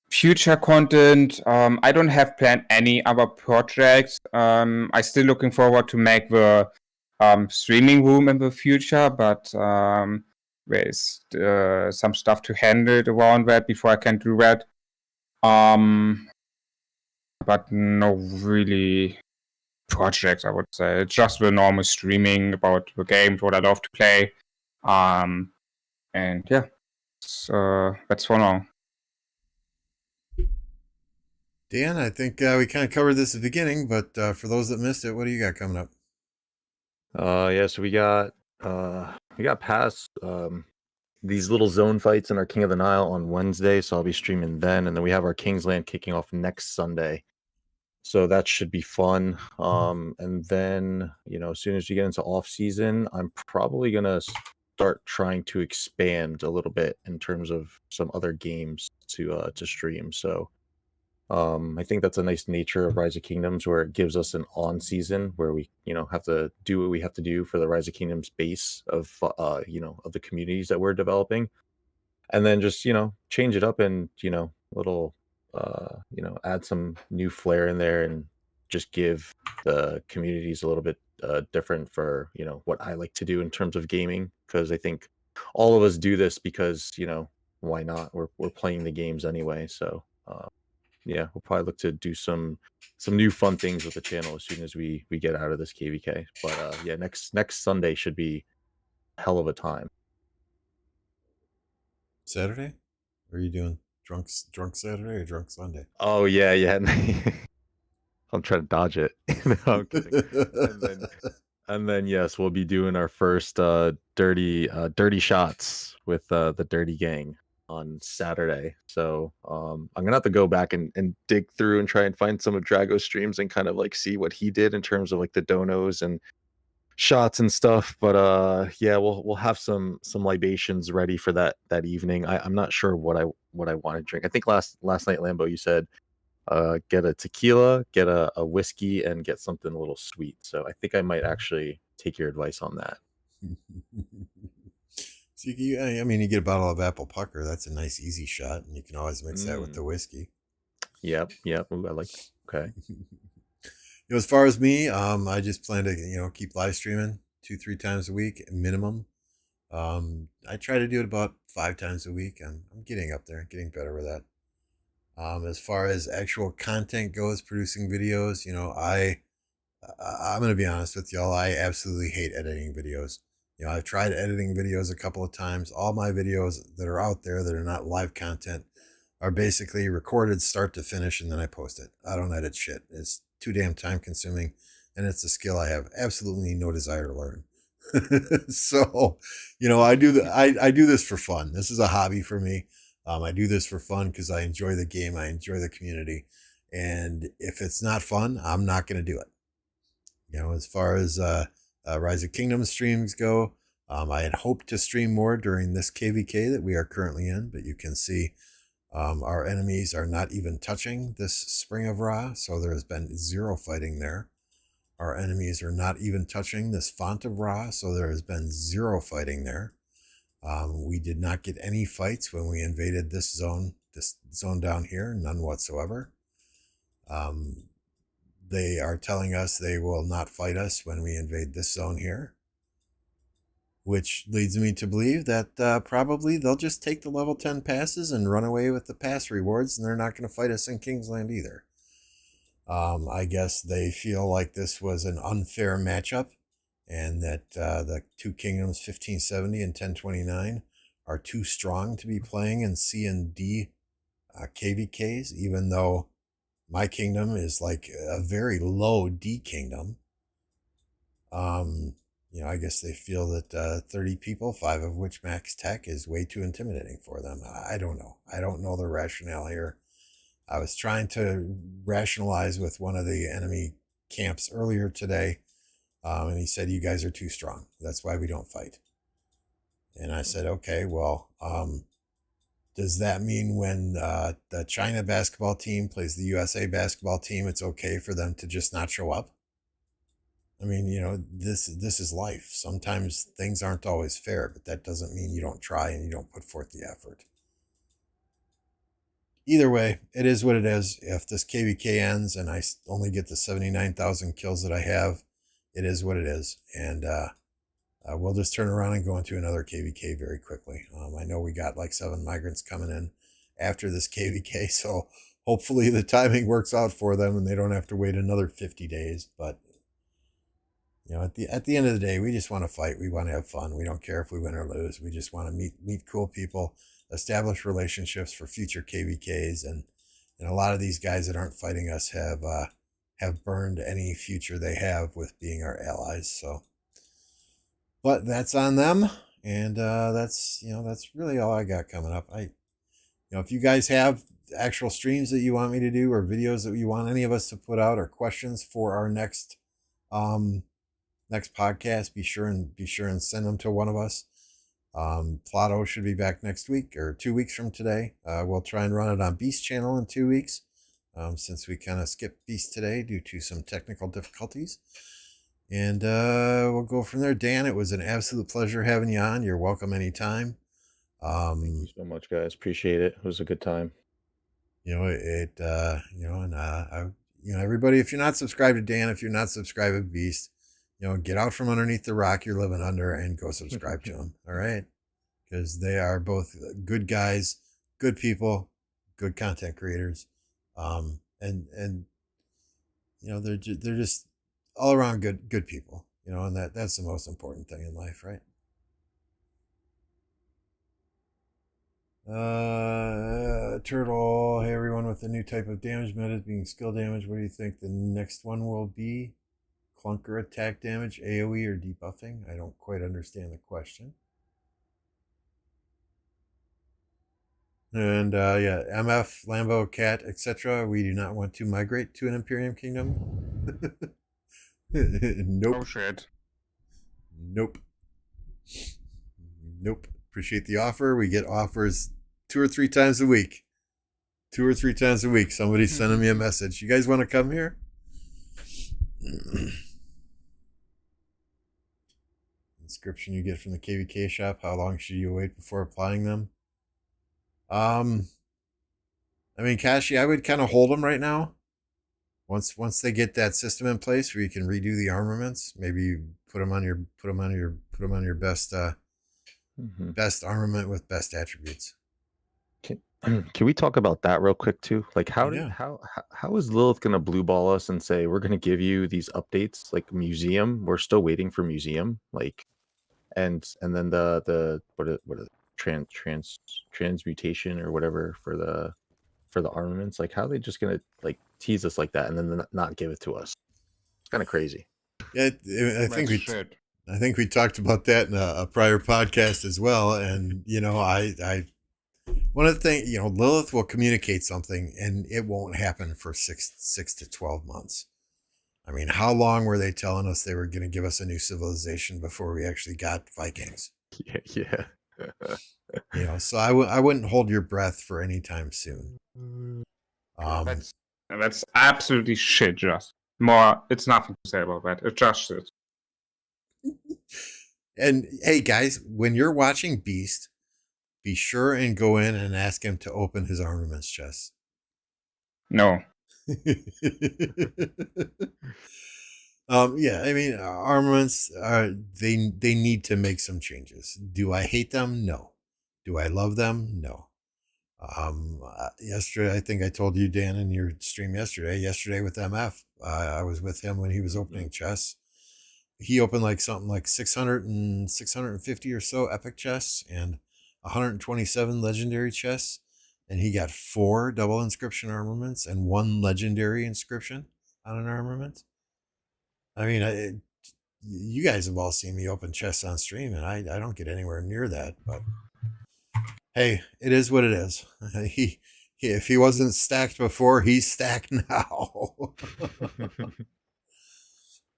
Future content, I don't have planned any other projects. I'm still looking forward to make the streaming room in the future, but there's some stuff to handle around that before I can do that. But no really projects, I would say. It's just the normal streaming about the games, what I love to play. And yeah, so that's for now. Dan, I think we kind of covered this at the beginning, but for those that missed it, what do you got coming up? Yeah, so we got past these little zone fights in our King of the Nile on Wednesday, so I'll be streaming then, and then we have our Kingsland kicking off next Sunday. So that should be fun. And then, as soon as we get into off season, I'm probably gonna start trying to expand a little bit in terms of some other games to stream. So I think that's a nice nature of Rise of Kingdoms, where it gives us an on season where we, have to do what we have to do for the Rise of Kingdoms base of of the communities that we're developing, and then just change it up and little add some new flair in there and just give the communities a little bit different for what I like to do in terms of gaming, because I think all of us do this because why not? We're playing the games anyway, so. yeah, we'll probably look to do some new fun things with the channel as soon as we get out of this KVK. But yeah, next Sunday should be a hell of a time. Saturday? Or are you doing drunk Saturday or drunk Sunday? Oh yeah, yeah. I'm trying to dodge it. No, I'm kidding. And then yes, we'll be doing our first dirty shots with the Dirty Gang on Saturday. So I'm gonna have to go back and dig through and try and find some of Drago's streams and kind of like see what he did in terms of like the donos and shots and stuff. But yeah, we'll have some libations ready for that evening. I'm not sure what I want to drink. I think last night, Lambo, you said get a tequila, get a whiskey, and get something a little sweet. So I think I might actually take your advice on that. So I mean, you get a bottle of apple pucker. That's a nice, easy shot, and you can always mix that with the whiskey. Yep. Ooh, I like that. Okay. As far as me, I just plan to keep live streaming 2-3 times a week minimum. I try to do it about 5 times a week. I'm getting up there, getting better with that. As far as actual content goes, producing videos, I'm going to be honest with y'all. I absolutely hate editing videos. I've tried editing videos a couple of times. All my videos that are out there that are not live content are basically recorded start to finish, and then I post it. I don't edit shit. It's too damn time consuming, and it's a skill I have absolutely no desire to learn. So, I do this for fun. This is a hobby for me. I do this for fun because I enjoy the game. I enjoy the community. And if it's not fun, I'm not going to do it. As far as Rise of Kingdoms streams go, I had hoped to stream more during this KVK that we are currently in, but you can see our enemies are not even touching this Spring of Ra, so there has been 0 fighting there. Our enemies are not even touching this Font of Ra, so there has been 0 fighting there. We did not get any fights when we invaded this zone down here, none whatsoever. They are telling us they will not fight us when we invade this zone here, which leads me to believe that probably they'll just take the level 10 passes and run away with the pass rewards, and they're not going to fight us in Kingsland either. I guess they feel like this was an unfair matchup, and that the 2 kingdoms, 1570 and 1029, are too strong to be playing in C and D KVKs, even though my kingdom is like a very low D kingdom. I guess they feel that 30 people, 5 of which max tech, is way too intimidating for them. I don't know. I don't know the rationale here. I was trying to rationalize with one of the enemy camps earlier today, and he said, "You guys are too strong. That's why we don't fight." And I said, "Okay, well, does that mean when the China basketball team plays the USA basketball team, it's okay for them to just not show up?" I mean, this is life. Sometimes things aren't always fair, but that doesn't mean you don't try and you don't put forth the effort. Either way, it is what it is. If this KVK ends and I only get the 79,000 kills that I have, it is what it is. And we'll just turn around and go into another KVK very quickly. I know we got like 7 migrants coming in after this KVK, so hopefully the timing works out for them and they don't have to wait another 50 days. But at the end of the day, we just want to fight. We want to have fun. We don't care if we win or lose. We just want to meet cool people, establish relationships for future KVKs, and a lot of these guys that aren't fighting us have burned any future they have with being our allies. So, but that's on them, and that's really all I got coming up. If you guys have actual streams that you want me to do, or videos that you want any of us to put out, or questions for our next podcast, be sure and send them to one of us. Ploto should be back next week or 2 weeks from today. We'll try and run it on Beast channel in 2 weeks, since we kind of skipped Beast today due to some technical difficulties. And we'll go from there. Dan, it was an absolute pleasure having you on. You're welcome anytime. Thank you so much, guys. Appreciate it. It was a good time. Everybody, if you're not subscribed to Dan, if you're not subscribed to Beast, get out from underneath the rock you're living under and go subscribe to them. All right. Because they are both good guys, good people, good content creators. And they're just all around good people, and that's the most important thing in life, right? Turtle, hey everyone, with the new type of damage meta being skill damage, what do you think the next one will be? Clunker attack damage, AoE, or debuffing? I don't quite understand the question. And MF, Lambo, Cat, etc. We do not want to migrate to an Imperium Kingdom. Nope. Oh shit. Nope. Appreciate the offer. We get offers 2 or 3 times a week. 2 or 3 times a week. Somebody's sending me a message. You guys want to come here? Inscription you get from the KVK shop. How long should you wait before applying them? Kashi, I would kind of hold them right now. Once they get that system in place where you can redo the armaments, maybe put them on your best best armament with best attributes. Can we talk about that real quick too? Like how is Lilith gonna blue ball us and say we're gonna give you these updates like museum? We're still waiting for museum, like, and then the what are transmutation or whatever for the armaments. Like, how are they just gonna like tease us like that and then not give it to us? It's kind of crazy. Yeah, I think we talked about that in a prior podcast as well. And I one of the things, Lilith will communicate something and it won't happen for 6 to 12 months. I mean, how long were they telling us they were going to give us a new civilization before we actually got Vikings? Yeah. So I wouldn't hold your breath for any time soon. That's absolutely shit, just. More, it's nothing to say about that. It's just shit. And hey, guys, when you're watching Beast, be sure and go in and ask him to open his armaments chest. No. Armaments they need to make some changes. Do I hate them? No. Do I love them? No. Yesterday, I think I told you, Dan, in your stream yesterday with MF, I was with him when he was opening chests. He opened like something like 650 or so epic chests and 127 legendary chests. And he got 4 double inscription armaments and 1 legendary inscription on an armament. I mean, you guys have all seen me open chests on stream, and I don't get anywhere near that. But hey, it is what it is. If he wasn't stacked before, he's stacked now.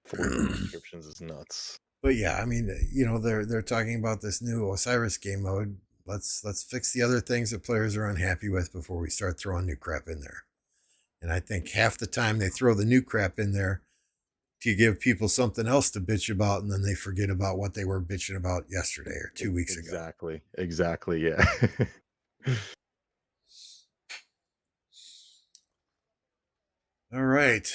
4 inscriptions is nuts. But yeah, I mean, they're talking about this new Osiris game mode. Let's fix the other things that players are unhappy with before we start throwing new crap in there. And I think half the time they throw the new crap in there to give people something else to bitch about, and then they forget about what they were bitching about yesterday or 2 weeks ago. Exactly, yeah. All right.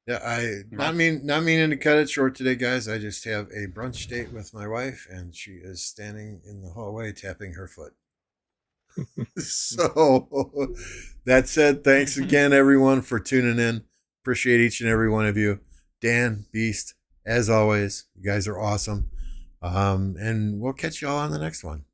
Yeah, not meaning to cut it short today, guys. I just have a brunch date with my wife, and she is standing in the hallway tapping her foot. So that said, thanks again, everyone, for tuning in. Appreciate each and every one of you. Dan, Beast, as always, you guys are awesome. And we'll catch you all on the next one.